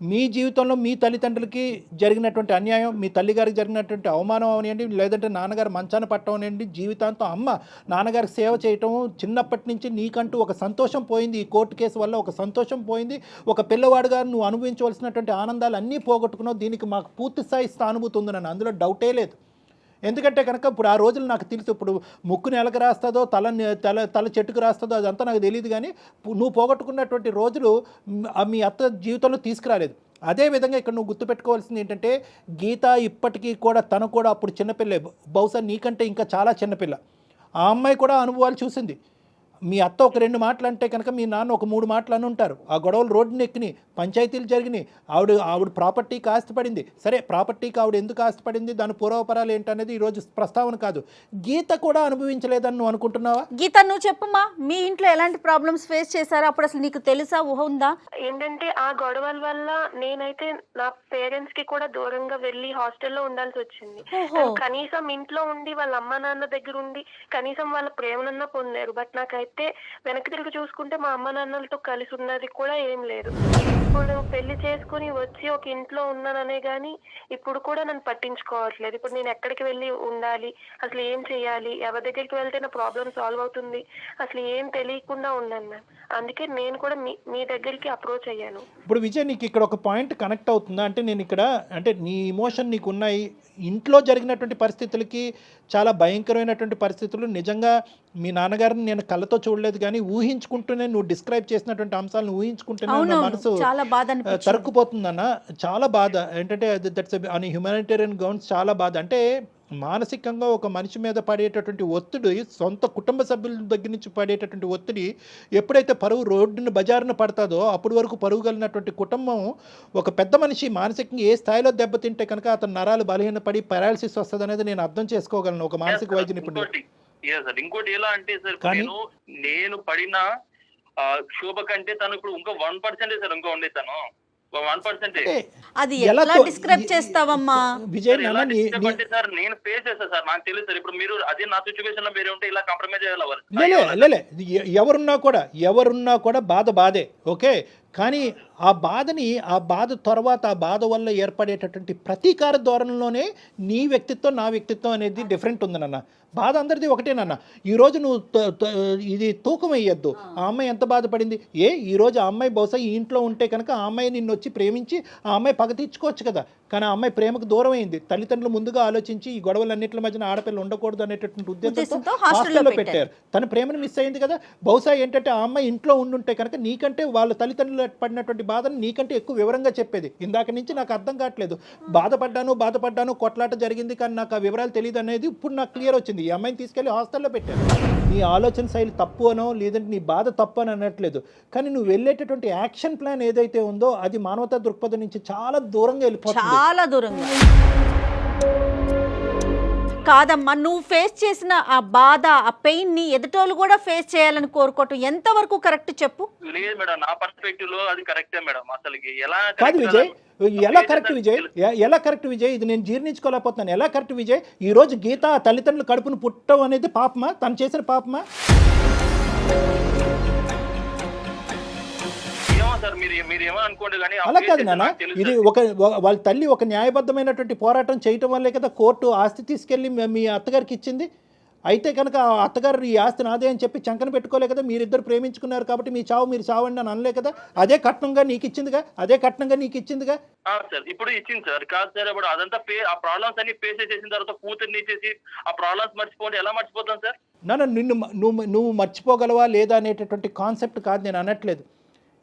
మీ జీవితంలో మీ తల్లిదండ్రులకి జరిగినటువంటి అన్యాయం, మీ తల్లిగారికి జరిగినటువంటి అవమానం అవనివ్వండి, లేదంటే నాన్నగారు మంచాన పట్టడం అనివ్వండి, జీవితాంతం అమ్మ నాన్నగారికి సేవ చేయటం, చిన్నప్పటి నుంచి నీకంటూ ఒక సంతోషం పోయింది, ఈ కోర్టు కేసు వల్ల ఒక సంతోషం పోయింది, ఒక పిల్లవాడుగా నువ్వు అనుభవించవలసినటువంటి ఆనందాలు అన్నీ పోగొట్టుకున్నావు. దీనికి మాకు పూర్తి స్థాయి స్థానుభూతి ఉంది, నన్ను అందులో డౌటే లేదు. ఎందుకంటే కనుక ఇప్పుడు ఆ రోజులు నాకు తెలుసు. ఇప్పుడు ముక్కు నెలకు రాస్తుందో తల చెట్టుకు రాస్తుందో అదంతా నాకు తెలియదు, కానీ నువ్వు పోగొట్టుకున్నటువంటి రోజులు మీ అత్త జీవితంలో తీసుకురాలేదు. అదేవిధంగా ఇక్కడ నువ్వు గుర్తుపెట్టుకోవాల్సింది ఏంటంటే, గీత ఇప్పటికీ కూడా తను కూడా అప్పుడు చిన్నపిల్లే, బహుశా నీకంటే ఇంకా చాలా చిన్నపిల్ల. ఆ అమ్మాయి కూడా అనుభవాలు చూసింది. మీ అత్త ఒక 2 మాటలు అంటే కనుక మీ నాన్న ఒక 3 మాటలు అని ఉంటారు. ఆ గొడవలు రోడ్డున ఎక్కినాయి, పంచాయతీలు జరిగినాయి, ఆవిడ ప్రాపర్టీకి ఆస్తిపడింది. సరే, ప్రాపర్టీకి ఆవిడ ఎందుకు ఆస్తిపడింది, దాని పూర్వపరాలు ఏంటనేది ఈరోజు ప్రస్తావన కాదు. గీత కూడా అనుభవించలేదని నువ్వు అనుకుంటున్నావా? గీత, నువ్వు చెప్పమ్మా, మీ ఇంట్లో ఎలాంటి ప్రాబ్లమ్స్ ఫేస్ చేశారో అప్పుడు అసలు నీకు తెలుసా, ఊహ ఉందా? ఏంటంటే ఆ గొడవల వల్ల నేనైతే నా పేరెంట్స్ కి కూడా దూరంగా వెళ్ళి హాస్టల్లో ఉండాల్సి వచ్చింది. కనీసం ఇంట్లో ఉండి వాళ్ళ అమ్మ నాన్న దగ్గర ఉండి కనీసం వాళ్ళ ప్రేమనన్నా పొందారు. బట్ నాకైతే వెనక్కి తిరిగి చూసుకుంటే మా అమ్మ నాన్నలతో కలిసి ఉన్నది కూడా ఏం లేదు. ఇప్పుడు పెళ్లి చేసుకుని వచ్చి ఒక ఇంట్లో ఉన్నాననే గానీ ఇప్పుడు కూడా నన్ను పట్టించుకోవట్లేదు. ఇప్పుడు నేను ఎక్కడికి వెళ్ళి ఉండాలి, అసలు ఏం చెయ్యాలి, ఎవరి దగ్గరికి వెళ్తే నా ప్రాబ్లం సాల్వ్ అవుతుంది, అసలు ఏం తెలియకుండా ఉన్నాను మ్యామ్. అందుకే నేను కూడా మీ దగ్గరికి అప్రోచ్ అయ్యాను. ఇప్పుడు విజయ్, నీకు ఇక్కడ ఒక పాయింట్ కనెక్ట్ అవుతుందా? అంటే నేను ఇక్కడ అంటే నీ ఇమోషన్ నీకు ఉన్నాయి, ఇంట్లో జరిగినటువంటి పరిస్థితులకి చాలా భయంకరమైనటువంటి పరిస్థితులు. నిజంగా మీ నాన్నగారిని నేను కళ్ళతో చూడలేదు, కానీ ఊహించుకుంటూనే నువ్వు డిస్క్రైబ్ చేసినటువంటి అంశాలను ఊహించుకుంటూనే నా మనసు తరుక్కుపోతుందన్న. చాలా బాధ. ఏంటంటే దట్స్ ఆన్ హ్యూమానిటేరియన్ గ్రౌండ్స్ చాలా బాధ. అంటే మానసికంగా ఒక మనిషి మీద పడేటటువంటి ఒత్తిడి, సొంత కుటుంబ సభ్యుల దగ్గర నుంచి పడేటటువంటి ఒత్తిడి ఎప్పుడైతే పరువు రోడ్డున బజారున పడతాదో అప్పటి వరకు పరువు కలిగినటువంటి కుటుంబం ఒక పెద్ద మనిషి మానసికంగా ఏ స్థాయిలో దెబ్బతింటే కనుక అతని నరాలు బలహీనపడి పారాలిసిస్ వస్తుంది అనేది నేను అర్థం చేసుకోగలను ఒక మానసిక వైద్య నిపుణుడు. ఇంకోటి ఎలా అంటే సార్, నేను పడిన శోభ కంటే తను ఇప్పుడు ఇంకా 1% సార్ ఇంకా ఉండే తను 1%. అది ఎలా డిస్క్రైబ్ చేస్తావమ్మా విజయ్? సార్ నేను ఫేస్ చేస్తాను సార్, నాకు తెలుసు సార్. ఇప్పుడు మీరు అదే నా సిచ్యువేషన్ లో వేరే ఉంటే ఇలా కాంప్రమైజ్ అయ్యాలి. ఎవరున్నా కూడా బాధే, ఓకే. కానీ ఆ బాధ తర్వాత ఆ బాధ వల్ల ఏర్పడేటటువంటి ప్రతీకార ధోరణిలోనే నీ వ్యక్తిత్వం నా వ్యక్తిత్వం అనేది డిఫరెంట్ ఉంది నాన్న. బాధ అందరిది ఒకటేనన్న. ఈరోజు నువ్వు ఇది తూకం వేయద్దు. ఆ అమ్మాయి ఎంత బాధపడింది, ఈరోజు ఆ అమ్మాయి బహుశా ఈ ఇంట్లో ఉంటే కనుక ఆ అమ్మాయి నిన్ను వచ్చి ప్రేమించి ఆ అమ్మాయి పగ తీర్చుకోవచ్చు కదా. కానీ ఆ అమ్మాయి ప్రేమకు దూరం అయింది. తల్లిదండ్రులు ముందుగా ఆలోచించి ఈ గొడవలన్నింటి మధ్యన ఆడపిల్ల ఉండకూడదు అనేటటువంటి ఉద్దేశంతో హాస్టల్లో పెట్టారు. తన ప్రేమను మిస్ అయింది కదా. బహుశా ఏంటంటే ఆ అమ్మాయి ఇంట్లో ఉండుంటే కనుక నీకంటే వాళ్ళ తల్లిదండ్రులు పడినటువంటి బాధను నీకంటే ఎక్కువ వివరంగా చెప్పేది. ఇందాక నుంచి నాకు అర్థం కావట్లేదు. బాధపడ్డాను, కొట్లాట జరిగింది, కానీ నాకు ఆ వివరాలు తెలియదు అనేది ఇప్పుడు నాకు క్లియర్ వచ్చింది. ఈ అమ్మాయిని తీసుకెళ్లి హాస్టల్లో పెట్టారు. నీ ఆలోచన శైలి తప్పు అనో లేదంటే నీ బాధ తప్పు అని అనట్లేదు, కానీ నువ్వు వెళ్ళేటటువంటి యాక్షన్ ప్లాన్ ఏదైతే ఉందో అది మానవతా దృక్పథం నుంచి చాలా దూరంగా వెళ్ళిపోతుంది. చాలా దూరంగా కాదమ్మా, నువ్వు ఫేస్ చేసిన ఆ బాధ, ఆ పెయిన్ ని ఎదుటోళ్ళు కూడా ఫేస్ చేయాలని కోరుకోవటం ఎంతవరకు కరెక్ట్ చెప్పు? లేదు మేడం, నా పర్స్పెక్టివ్ లో అది కరెక్టే మేడం. అసలు కాదు విజయ్, ఎలా కరెక్ట్ విజయ్? ఇది నేను జీర్ణించుకోలేకపోతున్నాను. ఎలా కరెక్ట్ విజయ్? ఈ రోజు గీత తల్లిదండ్రులు కడుపును పుట్టడం అనేది పాపమా? తను చేసిన పాపమా? అలా కాదు నాన్న, ఇది వాళ్ళ తల్లి ఒక న్యాయబద్ధమైనటువంటి పోరాటం చేయటం వల్లే కదా కోర్టు ఆస్తి తీసుకెళ్లి మీ అత్తగారికి ఇచ్చింది. అయితే కనుక ఆ అత్తగారు ఈ ఆస్తి నాదే అని చెప్పి చంకన పెట్టుకోలే కదా. మీరిద్దరు ప్రేమించుకున్నారు కాబట్టి మీ చావు మీరు చావండి అని అనలే కదా. అదే కట్నంగా నీకు ఇచ్చిందిగా. ఇప్పుడు ఇచ్చింది సార్. కాదు సార్, ఇప్పుడు అదంతా ఆ ప్రాబ్లమ్స్ అన్ని ఫేస్ చేసిన తర్వాత కూతుర్ని ఇచ్చేసి ఆ ప్రాబ్లమ్స్ మర్చిపోతే ఎలా మర్చిపోతాం సార్? నువ్వు మర్చిపోగలవా లేదా అనేటటువంటి కాన్సెప్ట్ కాదు నేను అనట్లేదు.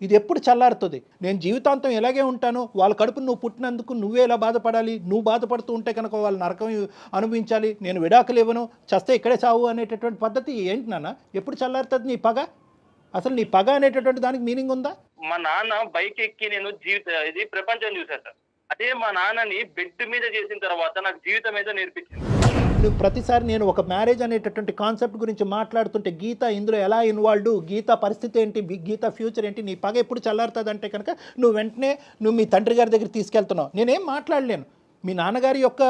ఇది ఎప్పుడు చల్లారుతుంది? నేను జీవితాంతం ఎలాగే ఉంటాను. వాళ్ళ కడుపును నువ్వు పుట్టినందుకు నువ్వే ఎలా బాధపడాలి? నువ్వు బాధపడుతూ ఉంటే కనుక వాళ్ళు నరకం అనుభవించాలి. నేను విడాకులు ఇవ్వను, చస్తే ఇక్కడే చావు అనేటటువంటి పద్ధతి ఏంటి నాన్న? ఎప్పుడు చల్లారుతుంది నీ పగ? అసలు నీ పగ అనేటటువంటి దానికి మీనింగ్ ఉందా? మా నాన్న బైక్ ఎక్కి నేను ఇది ప్రపంచం చూసాను సార్. అదే మా నాన్నని బెడ్ మీద చేసిన తర్వాత నాకు జీవితం ఏదో నేర్పించింది. ప్రతిసారి నేను ఒక మ్యారేజ్ అనేటటువంటి కాన్సెప్ట్ గురించి మాట్లాడుతుంటే గీత ఇందులో ఎలా ఇన్వాల్వ్డ్, గీత పరిస్థితి ఏంటి, గీత ఫ్యూచర్ ఏంటి, నీ పగ ఎప్పుడు చల్లారుతుంది అంటే కనుక నువ్వు మీ తండ్రి గారి దగ్గర తీసుకెళ్తున్నావు. నేనేం మాట్లాడలేను. మీ నాన్నగారి యొక్క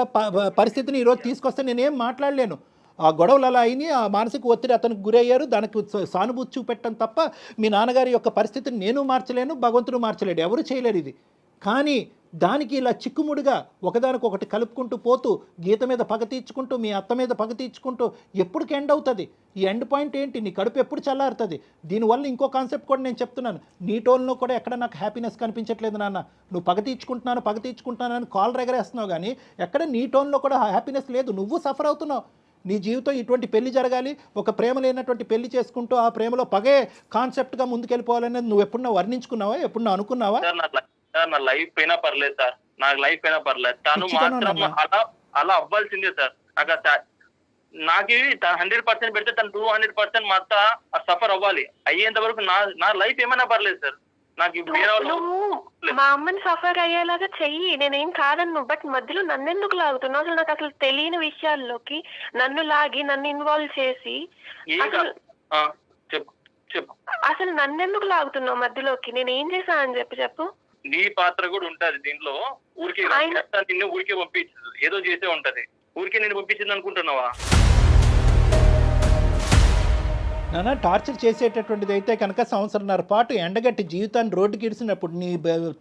పరిస్థితిని ఈరోజు తీసుకొస్తే నేనేం మాట్లాడలేను. ఆ గొడవలు అలా అయినాయి, ఆ మానసిక ఒత్తిడి అతనికి గురయ్యారు, దానికి సానుభూతి చూపెట్టడం తప్ప మీ నాన్నగారి యొక్క పరిస్థితిని నేను మార్చలేను, భగవంతుడు మార్చలేడు, ఎవరు చేయలేరు ఇది. కానీ దానికి ఇలా చిక్కుముడిగా ఒకదానికొకటి కలుపుకుంటూ పోతూ గీత మీద పగ తీర్చుకుంటూ మీ అత్త మీద పగ తీర్చుకుంటూ ఎప్పటికి ఎండ్ అవుతుంది? ఈ ఎండ్ పాయింట్ ఏంటి? నీ కడుపు ఎప్పుడు చల్లారుతుంది? దీనివల్ల ఇంకో కాన్సెప్ట్ కూడా నేను చెప్తున్నాను. నీ టోన్లో కూడా ఎక్కడ నాకు హ్యాపీనెస్ కనిపించట్లేదు నాన్న. నువ్వు పగ తీర్చుకుంటున్నాను అని కాల్ రెగరేస్తున్నావు, కానీ ఎక్కడ నీ టోన్లో కూడా హ్యాపీనెస్ లేదు. నువ్వు సఫర్ అవుతున్నావు. నీ జీవితం ఇటువంటి పెళ్లి జరగాలి, ఒక ప్రేమ లేనటువంటి పెళ్లి చేసుకుంటూ ఆ ప్రేమలో పగే కాన్సెప్ట్గా ముందుకెళ్ళిపోవాలనేది నువ్వు ఎప్పుడన్నా వర్ణించుకున్నావా? ఎప్పుడన్నా అనుకున్నావా? నా లైఫ్ అయినా పర్లేదు సార్, నాకు లైఫ్ అయినా పర్లేదు, తను మాత్రం అలా అవ్వాల్సిందే సార్. నాకు 100% పెడితే తను 200% మా అత్త సఫర్ అవ్వాలి. అయ్యేంత వరకు నా లైఫ్ ఏమైనా పర్లేదు సార్. నాకు వేరే నువ్వు మా అమ్మని సఫర్ అయ్యేలాగా చెయ్యి, నేనేం కాదన్ను. బట్ మధ్యలో నన్ను ఎందుకు లాగుతున్నావు? అసలు నాకు అసలు తెలియని విషయాల్లోకి నన్ను లాగి నన్ను ఇన్వాల్వ్ చేసి చెప్పు అసలు నన్నెందుకు లాగుతున్నావు మధ్యలోకి? నేను ఏం చేశా అని చెప్పు. నీ పాత్ర కూడా ఉంటది దీంట్లో. ఊరికే నిన్ను ఊరికే పంపించదు, ఏదో చేసే ఉంటది. ఊరికే నేను పంపించింది అనుకుంటున్నావా? నాన్న టార్చర్ చేసేటటువంటిది అయితే కనుక సంవత్సరంన్నర పాటు ఎండగట్టి జీవితాన్ని రోడ్డుకి ఇడిసినప్పుడు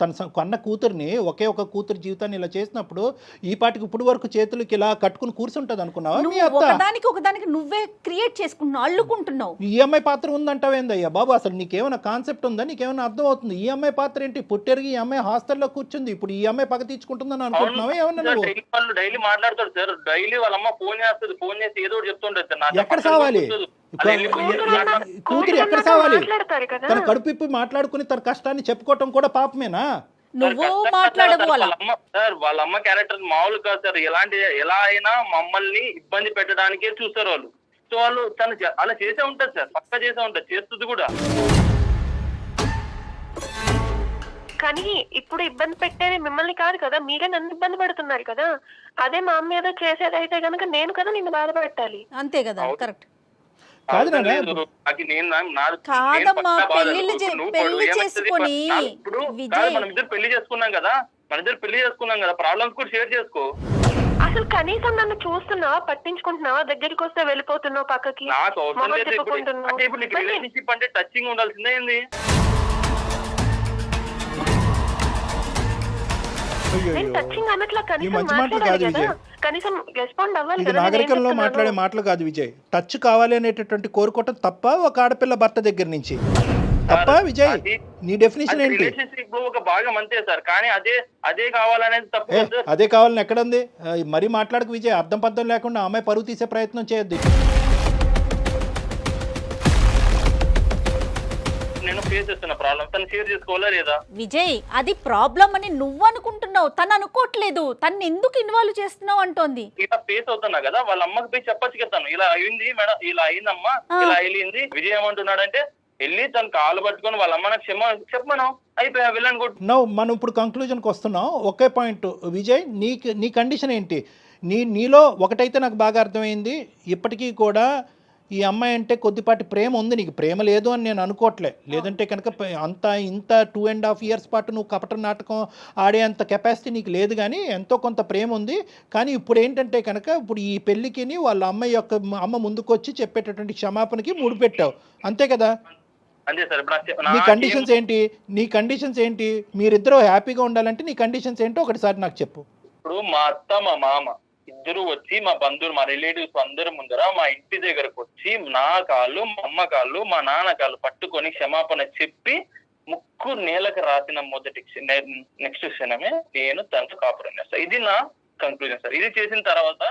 తన కొన్న కూతుర్ని ఒకే ఒక కూతురు జీవితాన్ని ఇలా చేసినప్పుడు ఈ పాటికి ఇప్పుడు వరకు చేతులకి ఇలా కట్టుకుని కూర్చుంటది అనుకున్నావా? మీ అత్త ఒకదానికి నువ్వే క్రియేట్ చేసుకుంటున్నావు, అల్లుకుంటున్నావు. ఈ అమ్మాయి పాత్ర ఉందంటావేందయ్యా బాబు? అసలు నీకేమైనా కాన్సెప్ట్ ఉందా? నీకేమైనా అర్థం అవుతుంది? ఈ అమ్మాయి పాత్ర ఏంటి? పుట్టెరిగి ఈ అమ్మాయి హాస్టల్లో కూర్చుంది, ఇప్పుడు ఈ అమ్మాయి పగ తీర్చుకుంటుందని అనుకుంటున్నావా? ఏమన్నా వాళ్ళు డైలీ మాట్లాడతాడు సార్. డైలీ వాళ్ళ అమ్మ ఫోన్ చేస్తుంది, ఫోన్ చేసి ఏదో చెప్తుంటది. ఎక్కడ సావాలి కూతురు? ఎక్కడ సావాలి? తన కడుపు ఇప్పి మాట్లాడుకుని తన కష్టాన్ని చెప్పుకోవటం కూడా పాపమేనా? నువ్వు మాట్లాడవు వాళ్ళ అమ్మ క్యారెక్టర్ మామూలు కాదు సార్. ఎలా అయినా మమ్మల్ని ఇబ్బంది పెట్టడానికే చూస్తారు వాళ్ళు. సో వాళ్ళు తను అలా చేసే ఉంటది సార్, పక్క చేసే ఉంటది, చేస్తుంది కూడా. కానీ ఇప్పుడు ఇబ్బంది పెట్టేది మిమ్మల్ని కాదు కదా, మీరే నన్ను ఇబ్బంది పెడుతున్నారు కదా. అదే మా అమ్మ ఏదో చేసేది అయితే కనుక నేను కదా నిన్ను బాధపెట్టాలి. అంతే కదా, కరెక్ట్ కాదు కాదమ్మా, పెళ్లి చేసుకొని మనం ఇద్దరు పెళ్లి చేసుకున్నాం కదా, ప్రాబ్లమ్స్ కూడా షేర్ చేసుకో. అసలు కనీసం నన్ను చూస్తున్నావా, పట్టించుకుంటున్నావా? దగ్గరికి వస్తే వెళ్ళిపోతున్నావు పక్కకి. నాకు అవసరం లేదు. ఇప్పుడు నీకు రిలేషన్షిప్ అంటే టచింగ్ ఉండాల్సిందే ఏంది? ఇది నాగరికంలో మాట్లాడే మాటలు కాదు విజయ్. టచ్ కావాలి అనేటటువంటి కోరుకోవటం తప్ప ఒక ఆడపిల్ల భర్త దగ్గర నుంచి తప్ప విజయ్? నీ డెఫినేషన్ ఏంటి? రిలేషన్షిప్ ఒక భాగం అంతే సార్, కానీ అదే కావాలనేది తప్పు. అదే కావాలని ఎక్కడుంది? మరీ మాట్లాడకు విజయ్, అర్థం పర్థం లేకుండా అమ్మాయి పరువు తీసే ప్రయత్నం చేయొద్దు. నేను ఫేస్ చేస్తున్న ప్రాబ్లం తను షేర్ చేసుకోవాలా లేదా? విజయ్, అది ప్రాబ్లం అని నువ్వు అనుకుంటున్నావు, తను అనుకోవట్లేదు. తను ఎందుకు ఇన్వాల్వ్ చేస్తున్నావు అంటోంది. ఇలా ఫేస్ అవుతున్నా కదా, వాళ్ళ అమ్మకి పోయి చెప్పచ్చు కదా, ఇలా అయింది మేడం, ఇలా అయిందమ్మా, ఇలా అయింది. విజయ్ ఏమంటున్నాడంటే వెళ్ళి తను కాలు పట్టుకొని వాళ్ళ అమ్మ నాకు చెప్పమను, అయిపోయా వెళ్ళని కూడా. మనం ఇప్పుడు కంక్లూజన్కి వస్తున్నాం. ఒకే పాయింట్ విజయ్, నీ కండిషన్ ఏంటి? నీలో ఒకటైతే నాకు బాగా అర్థమైంది, ఇప్పటికీ కూడా ఈ అమ్మాయి అంటే కొద్దిపాటి ప్రేమ ఉంది. నీకు ప్రేమ లేదు అని నేను అనుకోవట్లే. లేదంటే కనుక ఇంత 2.5 years పాటు నువ్వు కపట నాటకం ఆడే అంత కెపాసిటీ నీకు లేదు, కానీ ఎంతో కొంత ప్రేమ ఉంది. కానీ ఇప్పుడు ఏంటంటే కనుక ఇప్పుడు ఈ పెళ్ళికి వాళ్ళ అమ్మ ముందుకొచ్చి చెప్పేటటువంటి క్షమాపణకి ముడిపెట్టావు, అంతే కదా? నీ కండిషన్స్ ఏంటి? మీరిద్దరూ హ్యాపీగా ఉండాలంటే నీ కండిషన్స్ ఏంటో ఒకటిసారి నాకు చెప్పు. ఇప్పుడు మా అత్త మా మామ ఇద్దరు వచ్చి మా బంధువులు, మా రిలేటివ్స్ అందరి ముందర మా ఇంటి దగ్గరకు వచ్చి నా కాళ్ళు, మా అమ్మ కాళ్ళు, మా నాన్న కాళ్ళు పట్టుకొని క్షమాపణ చెప్పి ముక్కు నేలకు రాసిన నెక్స్ట్ క్షణమే నేను తనతో కాపురం చేస్తా. ఇది నా కంక్లూజన్ సార్. ఇది చేసిన తర్వాత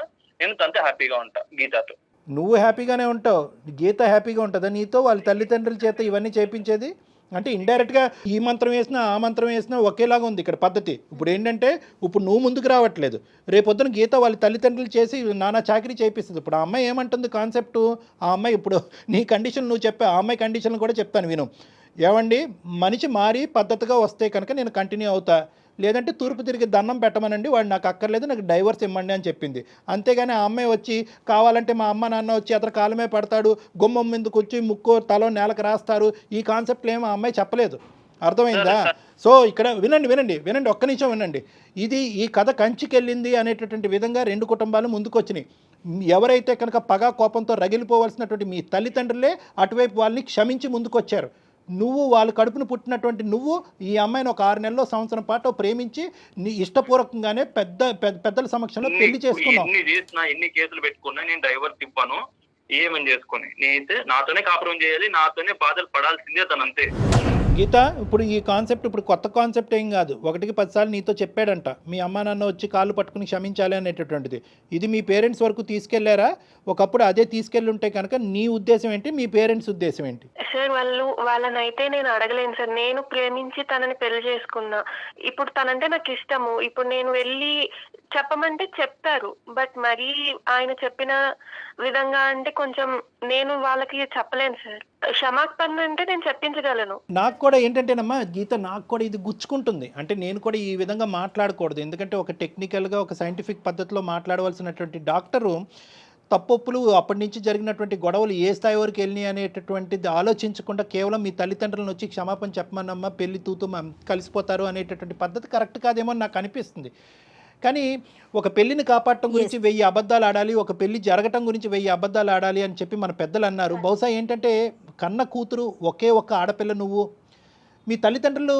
నేను తనతో హ్యాపీగా ఉంటా, గీతతో. నువ్వు హ్యాపీగానే ఉంటావు, గీత హ్యాపీగా ఉంటుందా నీతో? వాళ్ళ తల్లిదండ్రుల చేత ఇవన్నీ చేయించేది అంటే ఇండైరెక్ట్గా ఈ మంత్రం వేసినా ఆ మంత్రం వేసినా ఒకేలాగా ఉంది ఇక్కడ పద్ధతి. ఇప్పుడు ఏంటంటే ఇప్పుడు నువ్వు ముందుకు రావట్లేదు, రేపొద్దున గీత వాళ్ళ తల్లిదండ్రులు చేసి నానా చాకరీ చేపిస్తుంది. ఇప్పుడు ఆ అమ్మాయి ఏమంటుంది కాన్సెప్ట్? ఆ అమ్మాయి ఇప్పుడు నీ కండిషన్ నువ్వు చెప్పా, ఆ అమ్మాయి కండిషన్ కూడా చెప్తాను విను. ఏమండి, మనిషి మారి పద్ధతిగా వస్తే కనుక నేను కంటిన్యూ అవుతా, లేదంటే తూర్పు తిరిగి దండం పెట్టమనండి, వాడు నాకు అక్కర్లేదు, నాకు డైవర్స్ ఇవ్వండి అని చెప్పింది. అంతేగాని ఆ అమ్మాయి వచ్చి కావాలంటే మా అమ్మ నాన్న వచ్చి అతను కాలమే పడతాడు, గుమ్మం మీదకి వచ్చి ముక్కు తలో నేలకు రాస్తారు, ఈ కాన్సెప్ట్లు ఏమో ఆ అమ్మాయి చెప్పలేదు. అర్థమైందా? సో ఇక్కడ వినండి ఒక్క నిమిషం వినండి. ఈ కథ కంచికెళ్ళింది అనేటటువంటి విధంగా రెండు కుటుంబాలు ముందుకు వచ్చినాయి. ఎవరైతే కనుక పగా కోపంతో రగిలిపోవాల్సినటువంటి మీ తల్లిదండ్రులే అటువైపు వాళ్ళని క్షమించి ముందుకు వచ్చారు. నువ్వు వాళ్ళ కడుపును పుట్టినటువంటి నువ్వు ఈ అమ్మాయిని ఒక 6 నెలల్లో సంవత్సరం పాటు ప్రేమించి నీ ఇష్టపూర్వకంగానే పెద్దల సమక్షంలో పెళ్లి చేసుకున్నావు. ఎన్ని కేసులు పెట్టుకున్నా నేను డైవర్స్ ఇవ్వను, ఏమని చేసుకుని నేనైతే నాతోనే కాపురం చేయాలి, నాతోనే బాధలు పడాల్సిందే తనంతే. గీత, ఇప్పుడు ఈ కాన్సెప్ట్ ఇప్పుడు కొత్త కాన్సెప్ట్ ఏం కాదు. 1కి 10 సార్లు నీతో చెప్పాడంట మీ అమ్మ నాన్న వచ్చి కాళ్ళు పట్టుకుని క్షమించాలి అనేటటువంటిది. ఇది మీ పేరెంట్స్ వరకు తీసుకెళ్లారా? ఒకప్పుడు అదే తీసుకెళ్ళి ఉంటే కనుక నీ ఉద్దేశం ఏంటి, మీ పేరెంట్స్ ఉద్దేశం ఏంటి? సార్ వాళ్ళనైతే నేను అడగలేను సార్. నేను ప్రేమించి తనని పెళ్లి చేసుకున్నా. ఇప్పుడు తనంటే నాకు ఇష్టము. ఇప్పుడు నేను వెళ్ళి చెప్పమంటే చెప్తారు. బట్ మరీ ఆయన చెప్పిన విధంగా అంటే కొంచెం నేను వాళ్ళకి చెప్పలేను సార్. క్షమాపణ అంటే నేను చెప్పించగలను. నాకు కూడా ఏంటంటేనమ్మా గీత, నాకు కూడా ఇది గుచ్చుకుంటుంది. అంటే నేను కూడా ఈ విధంగా మాట్లాడకూడదు, ఎందుకంటే ఒక టెక్నికల్గా ఒక సైంటిఫిక్ పద్ధతిలో మాట్లాడవలసినటువంటి డాక్టరు తప్పొప్పులు అప్పటి నుంచి జరిగినటువంటి గొడవలు ఏ స్థాయి వరకు వెళ్ళినాయి అనేటటువంటిది ఆలోచించకుండా కేవలం మీ తల్లిదండ్రులను వచ్చి క్షమాపణ చెప్పమన్నమ్మా పెళ్లి తూతూ కలిసిపోతారు అనేటటువంటి పద్ధతి కరెక్ట్ కాదేమో అని నాకు అనిపిస్తుంది. కానీ ఒక పెళ్లిని కాపాడటం గురించి 1000 అబద్ధాలు ఆడాలి, ఒక పెళ్లి జరగటం గురించి 1000 అబద్ధాలు ఆడాలి అని చెప్పి మన పెద్దలు అన్నారు. బహుశా ఏంటంటే కన్న కూతురు ఒకే ఒక్క ఆడపిల్ల నువ్వు, మీ తల్లిదండ్రులు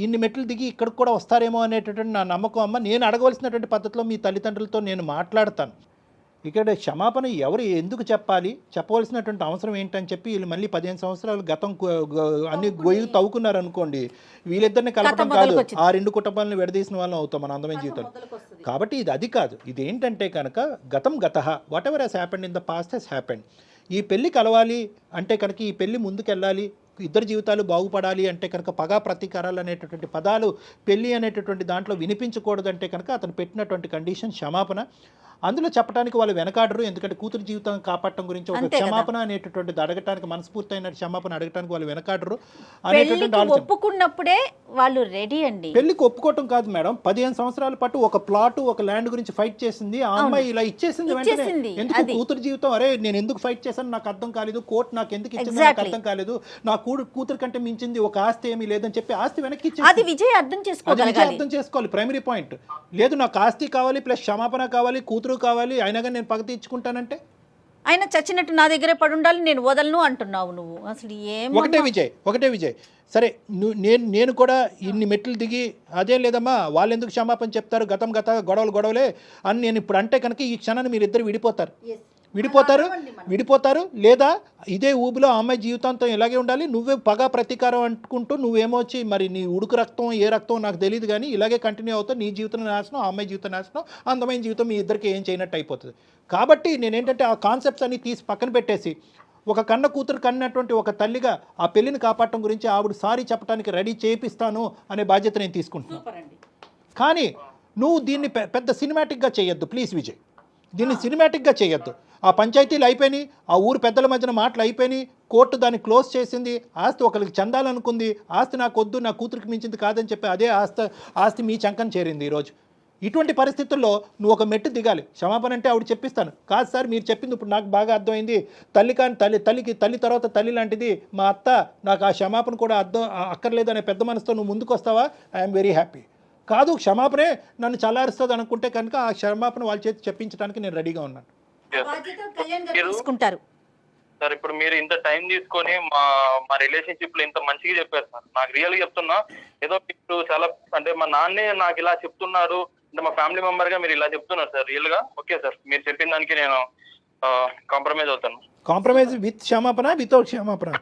ఇన్ని మెట్లు దిగి ఇక్కడికి కూడా వస్తారేమో అనేటటువంటి నా నమ్మకం అమ్మ. నేను అడగవలసినటువంటి పద్ధతిలో మీ తల్లిదండ్రులతో నేను మాట్లాడతాను. ఇక్కడ క్షమాపణ ఎవరు ఎందుకు చెప్పాలి, చెప్పవలసినటువంటి అవసరం ఏంటని చెప్పి వీళ్ళు మళ్ళీ 15 సంవత్సరాలు గతం అన్ని గొయ్యి తవ్వుకున్నారు అనుకోండి, వీళ్ళిద్దరిని కలపడం కాదు, ఆ 2 కుటుంబాలను విడదీసిన వాళ్ళం అవుతాం మన అందమైన జీవితంలో. కాబట్టి ఇది అది కాదు. ఇది ఏంటంటే కనుక గతం గతః, whatever has happened in the past has happened. ఈ పెళ్లి కలవాలి అంటే కనుక, ఈ పెళ్లి ముందుకెళ్ళాలి, ఇద్దరు జీవితాలు బాగుపడాలి అంటే కనుక పగా ప్రతీకారాలు అనేటటువంటి పదాలు పెళ్లి అనేటటువంటి దాంట్లో వినిపించకూడదంటే కనుక అతను పెట్టినటువంటి కండిషన్ క్షమాపణ. అందులో చెప్పడానికి వాళ్ళు వెనకాడరు, ఎందుకంటే కూతురు జీవితం కాపాడటం గురించి ఒక క్షమాపణ అనేటటువంటిది అడగటానికి, మనస్ఫూర్తయిన క్షమాపణ అడగటానికి వాళ్ళు వెనకాడరు అనేటటువంటి ఆలోచన. ఒప్పుకున్నప్పుడే వాళ్ళు రెడీ అండి. పెళ్లికి ఒప్పుకోవటం కాదు మేడం, 15 సంవత్సరాల పాటు ఒక ప్లాట్ ఒక ల్యాండ్ గురించి ఫైట్ చేసింది ఆ అమ్మాయి, ఇలా ఇచ్చేసింది వెంటనే. ఎందుకు కూతురు జీవితం, అరే నేను ఎందుకు ఫైట్ చేశాను నాకు అర్థం కాలేదు, కోర్టు నాకు ఎందుకు ఇచ్చింది నాకు అర్థం కాలేదు, నా కూతురు కంటే మించింది ఒక ఆస్తి ఏమీ లేదని చెప్పి ఆస్తి వెనక్కి ఇచ్చేసి, అది విజయ్ అర్థం చేసుకోవాలి. ప్రైమరీ పాయింట్ లేదు, నాకు ఆస్తి కావాలి ప్లస్ క్షమాపణ కావాలి, కూతురు కావాలి, అయినా కానీ నేను పగ తీర్చుకుంటానంటే ఆయన చచ్చినట్టు నా దగ్గరే పడి ఉండాలి, నేను వదలను అంటున్నావు నువ్వు. అసలు ఒకటే విజయ్ సరే, నేను కూడా ఇన్ని మెట్లు దిగి అదేం లేదమ్మా వాళ్ళు ఎందుకు క్షమాపణ చెప్తారు, గతం గొడవలే అని నేను ఇప్పుడు అంటే కనుక ఈ క్షణాన్ని మీరిద్దరు విడిపోతారు లేదా ఇదే ఊబిలో ఆ అమ్మాయి జీవితాంతం ఇలాగే ఉండాలి, నువ్వే పగా ప్రతీకారం అంటుకుంటూ నువ్వేమొచ్చి మరి నీ ఉడుకు రక్తం ఏ రక్తం నాకు తెలియదు కానీ ఇలాగే కంటిన్యూ అవుతావు, నీ జీవితం నాశనం, ఆ అమ్మాయి జీవితం నాశనం, అందమైన జీవితం మీ ఇద్దరికి ఏం చేయనట్టు అయిపోతుంది. కాబట్టి నేనేంటంటే ఆ కాన్సెప్ట్స్ అన్ని తీసి పక్కన పెట్టేసి ఒక కన్న కూతురు కన్నటువంటి ఒక తల్లిగా ఆ పెళ్లిని కాపాడటం గురించి ఆవిడ సారీ చెప్పడానికి రెడీ చేపిస్తాను అనే బాధ్యత నేను తీసుకుంటున్నాను. కానీ నువ్వు దీన్ని పెద్ద సినిమాటిక్గా చేయొద్దు ప్లీజ్ విజయ్, దీన్ని సినిమాటిక్గా చేయొద్దు. ఆ పంచాయతీలు అయిపోయినాయి, ఆ ఊరు పెద్దల మధ్యన మాటలు అయిపోయినాయి, కోర్టు దాన్ని క్లోజ్ చేసింది, ఆస్తి ఒకరికి చెందాలనుకుంది, ఆస్తి నాకు వద్దు నా కూతురికి మించింది కాదని చెప్పి అదే ఆస్తి మీ చంకని చేరింది ఈరోజు. ఇటువంటి పరిస్థితుల్లో నువ్వు ఒక మెట్టు దిగాలి. క్షమాపణ అంటే ఆవిడ చెప్పిస్తాను, కాదు సార్ మీరు చెప్పింది ఇప్పుడు నాకు బాగా అర్థమైంది, తల్లి తర్వాత తల్లి లాంటిది మా అత్త, నాకు ఆ క్షమాపణ కూడా అక్కర్లేదు అనే పెద్ద మనసుతో నువ్వు ముందుకు వస్తావా, ఐఎమ్ వెరీ హ్యాపీ. కాదు క్షమాపణే నన్ను చల్లారుస్తుంది అనుకుంటే కనుక ఆ క్షమాపణ వాళ్ళ చేతి చెప్పించడానికి నేను రెడీగా ఉన్నాను. సార్ ఇప్పుడు మీరు ఇంత టైం తీసుకొని మా రిలేషన్షిప్ లో ఇంత మంచిగా చెప్పారు సార్. నాకు రియల్ గా చెప్తున్నా, ఏదో మీరు చాలా అంటే మా నాన్నే నాకు ఇలా చెప్తున్నారు అంటే మా ఫ్యామిలీ మెంబర్ గా మీరు ఇలా చెప్తున్నారు సార్. రియల్ గా ఓకే సార్, మీరు చెప్పిన దానికి నేను కాంప్రమైజ్ అవుతాను. కాంప్రమైజ్ విత్ క్షమాపణ వితౌట్ క్షమాపణ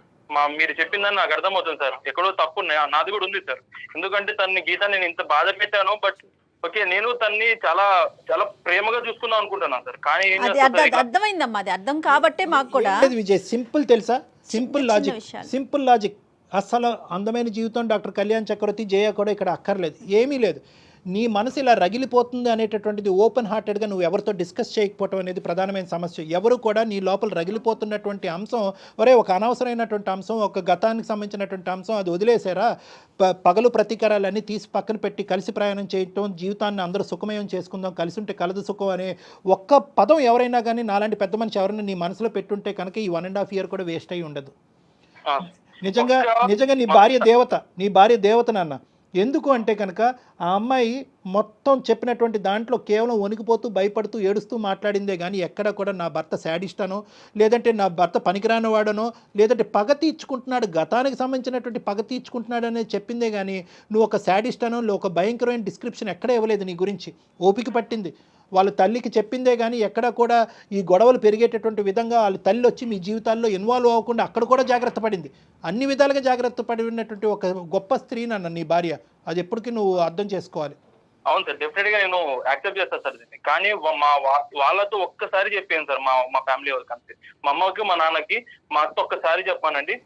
మీరు చెప్పిందని నాకు అర్థమవుతుంది సార్. ఎక్కడో తప్పు నాది కూడా ఉంది సార్. ఎందుకంటే గీత నేను ఇంత బాధ పెట్టాను, బట్ ఓకే నేను తన్ని చాలా చాలా ప్రేమగా చూసుకుందాం అనుకుంటున్నాను సార్. కానీ అర్థమైందమ్మా, అది అర్థం కాబట్టే మాకు కూడా విజయ్ సింపుల్ తెలుసా, సింపుల్ లాజిక్. అసలు అందమైన జీవితం డాక్టర్ కళ్యాణ్ చక్రవర్తి జయ కూడా ఇక్కడ అక్కర్లేదు, ఏమీ లేదు. నీ మనసు ఇలా రగిలిపోతుంది అనేటటువంటిది ఓపెన్ హార్టెడ్గా నువ్వు ఎవరితో డిస్కస్ చేయకపోవటం అనేది ప్రధానమైన సమస్య. ఎవరు కూడా నీ లోపల రగిలిపోతున్నటువంటి అంశం, ఒక అనవసరమైనటువంటి అంశం, ఒక గతానికి సంబంధించినటువంటి అంశం, అది వదిలేసారా, పగలు ప్రతీకారాలన్నీ తీసి పక్కన పెట్టి కలిసి ప్రయాణం చేయటం, జీవితాన్ని అందరూ సుఖమయం చేసుకుందాం, కలిసి ఉంటే కలదు సుఖం అనే ఒక్క పదం ఎవరైనా కానీ నాలాంటి పెద్ద మనిషి ఎవరైనా నీ మనసులో పెట్టుంటే కనుక ఈ 1.5 year కూడా వేస్ట్ అయ్యి ఉండదు. నిజంగా నీ భార్య దేవత నాన్న. ఎందుకు అంటే కనుక ఆ అమ్మాయి మొత్తం చెప్పినటువంటి దాంట్లో కేవలం వణికిపోతూ భయపడుతూ ఏడుస్తూ మాట్లాడిందే కానీ ఎక్కడ కూడా నా భర్త శాడిస్టానో, లేదంటే నా భర్త పనికిరాని వాడనో, లేదంటే పగ తీర్చుకుంటున్నాడు, గతానికి సంబంధించినటువంటి పగ తీర్చుకుంటున్నాడు అనేది చెప్పిందే కానీ నువ్వు ఒక శాడిస్టానో ఒక భయంకరమైన డిస్క్రిప్షన్ ఎక్కడ ఇవ్వలేదు నీ గురించి. ఓపిక పట్టింది, వాళ్ళ తల్లికి చెప్పిందే కానీ ఎక్కడ కూడా ఈ గొడవలు పెరిగేటటువంటి విధంగా వాళ్ళ తల్లి వచ్చి మీ జీవితాల్లో ఇన్వాల్వ్ అవ్వకుండా అక్కడ కూడా జాగ్రత్త పడింది. అన్ని విధాలుగా జాగ్రత్త పడినటువంటి ఒక గొప్ప స్త్రీ నన్ను నీ భార్య, అది ఎప్పటికీ నువ్వు అర్థం చేసుకోవాలి. అవును సార్, డెఫినెట్ గా నేను యాక్సెప్ట్ చేస్తాను సార్. కానీ వాళ్ళతో ఒక్కసారి చెప్పాను సార్, మా ఫ్యామిలీ వాళ్ళకి అంతే. మా అమ్మకి మా నాన్నకి మా అత్త ఒక్కసారి చెప్పానండి.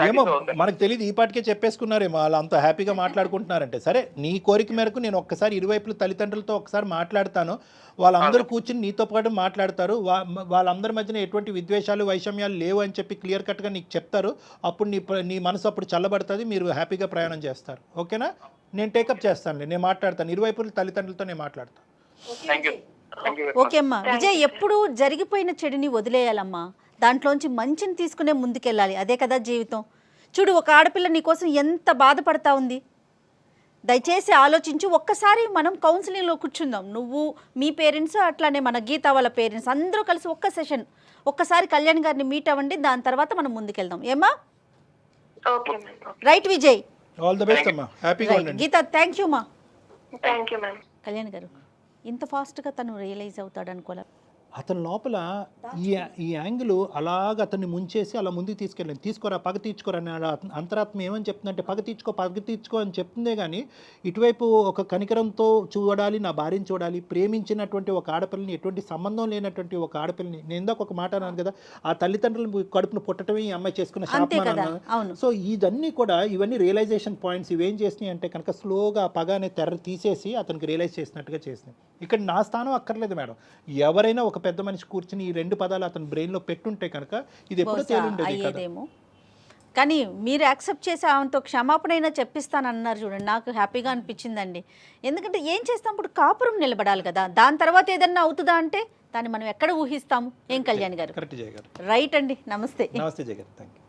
ఏమో మనకు తెలియదు, ఈ పాటికే చెప్పేసుకున్నారేమో వాళ్ళు అంత హ్యాపీగా మాట్లాడుకుంటున్నారంటే. సరే, నీ కోరిక మేరకు నేను ఒక్కసారి ఇరువైపుల తల్లిదండ్రులతో ఒకసారి మాట్లాడతాను. వాళ్ళందరూ కూర్చుని నీతో పాటు మాట్లాడతారు. వాళ్ళందరి మధ్యన ఎటువంటి విద్వేషాలు వైషమ్యాలు లేవు అని చెప్పి క్లియర్ కట్గా నీకు చెప్తారు. అప్పుడు నీ మనసు అప్పుడు చల్లబడుతుంది, మీరు హ్యాపీగా ప్రయాణం చేస్తారు. ఓకేనా? నేను టేకప్ చేస్తానులే, నేను మాట్లాడతాను. ఇరువైపుల తల్లిదండ్రులతో నేను మాట్లాడతాను. ఓకే అమ్మా. విజయ్, ఎప్పుడు జరిగిపోయిన చెడుని వదిలేయాలమ్మా, దాంట్లోంచి మంచిని తీసుకునే ముందుకెళ్ళాలి. అదే కదా జీవితం. చూడు, ఒక ఆడపిల్ల నీకోసం ఎంత బాధపడతా ఉంది. దయచేసి ఆలోచించి ఒక్కసారి మనం కౌన్సిలింగ్లో కూర్చుందాం. నువ్వు, మీ పేరెంట్స్, అట్లానే మన గీత వాళ్ళ పేరెంట్స్ అందరూ కలిసి ఒక్క సెషన్ ఒక్కసారి కళ్యాణ్ గారిని మీట్ అవ్వండి. దాని తర్వాత మనం ముందుకెళ్దాం. ఏమా? Right Vijay, all the best అమ్మా, హ్యాపీగా ఉండండి. గీత, థ్యాంక్ యూ మా. Thank you ma'am. కళ్యాణ్ గారు, ఇంత ఫాస్ట్గా తను రియలైజ్ అవుతాడు అనుకోలే. అతని లోపల ఈ యాంగిల్ అలాగ అతన్ని ముంచేసి అలా ముందుకు తీసుకెళ్ళండి. తీసుకోరా, పగ తీర్చుకోరా అని అంతరాత్మ ఏమని చెప్తుందంటే, పగ తీర్చుకో అని చెప్తుందే కానీ ఇటువైపు ఒక కనికరంతో చూడాలి, నా భార్యను చూడాలి, ప్రేమించినటువంటి ఒక ఆడపిల్లని, ఎటువంటి సంబంధం లేనటువంటి ఒక ఆడపిల్లని. నేను ఇందాక ఒక మాట అన్నాను కదా, ఆ తల్లిదండ్రులు కడుపును పుట్టడమే ఈ అమ్మాయి చేసుకున్న శాపమానం. సో ఇవన్నీ రియలైజేషన్ పాయింట్స్. ఇవేం చేసినాయి అంటే కనుక స్లోగా పగ అనే తెర తీసేసి అతనికి రియలైజ్ చేసినట్టుగా చేసినాయి. ఇక్కడ నా స్థానం అక్కర్లేదు మేడం. ఎవరైనా ఒక పెద్ద మనిషి కూర్చుని ఈ రెండు పదాలు అతని బ్రెయిన్లో పెట్టుంటే కనుక ఇది ఎప్పుడో తేలుండేది కదా. కానీ మీరు యాక్సెప్ట్ చేసి ఆమెతో క్షమాపణ అయినా చెప్పిస్తానన్నారు చూడండి, నాకు హ్యాపీగా అనిపించిందండి. ఎందుకంటే ఏం చేస్తాం, ఇప్పుడు కాపురం నిలబడాలి కదా, దాని తర్వాత ఏదన్నా అవుతుందా అంటే దాన్ని మనం ఎక్కడ ఊహిస్తాము? ఏం కళ్యాణ్ గారు? కరెక్ట్ జయ గారు. రైట్ అండి. నమస్తే. నమస్తే జయ గారు, థ్యాంక్ యూ.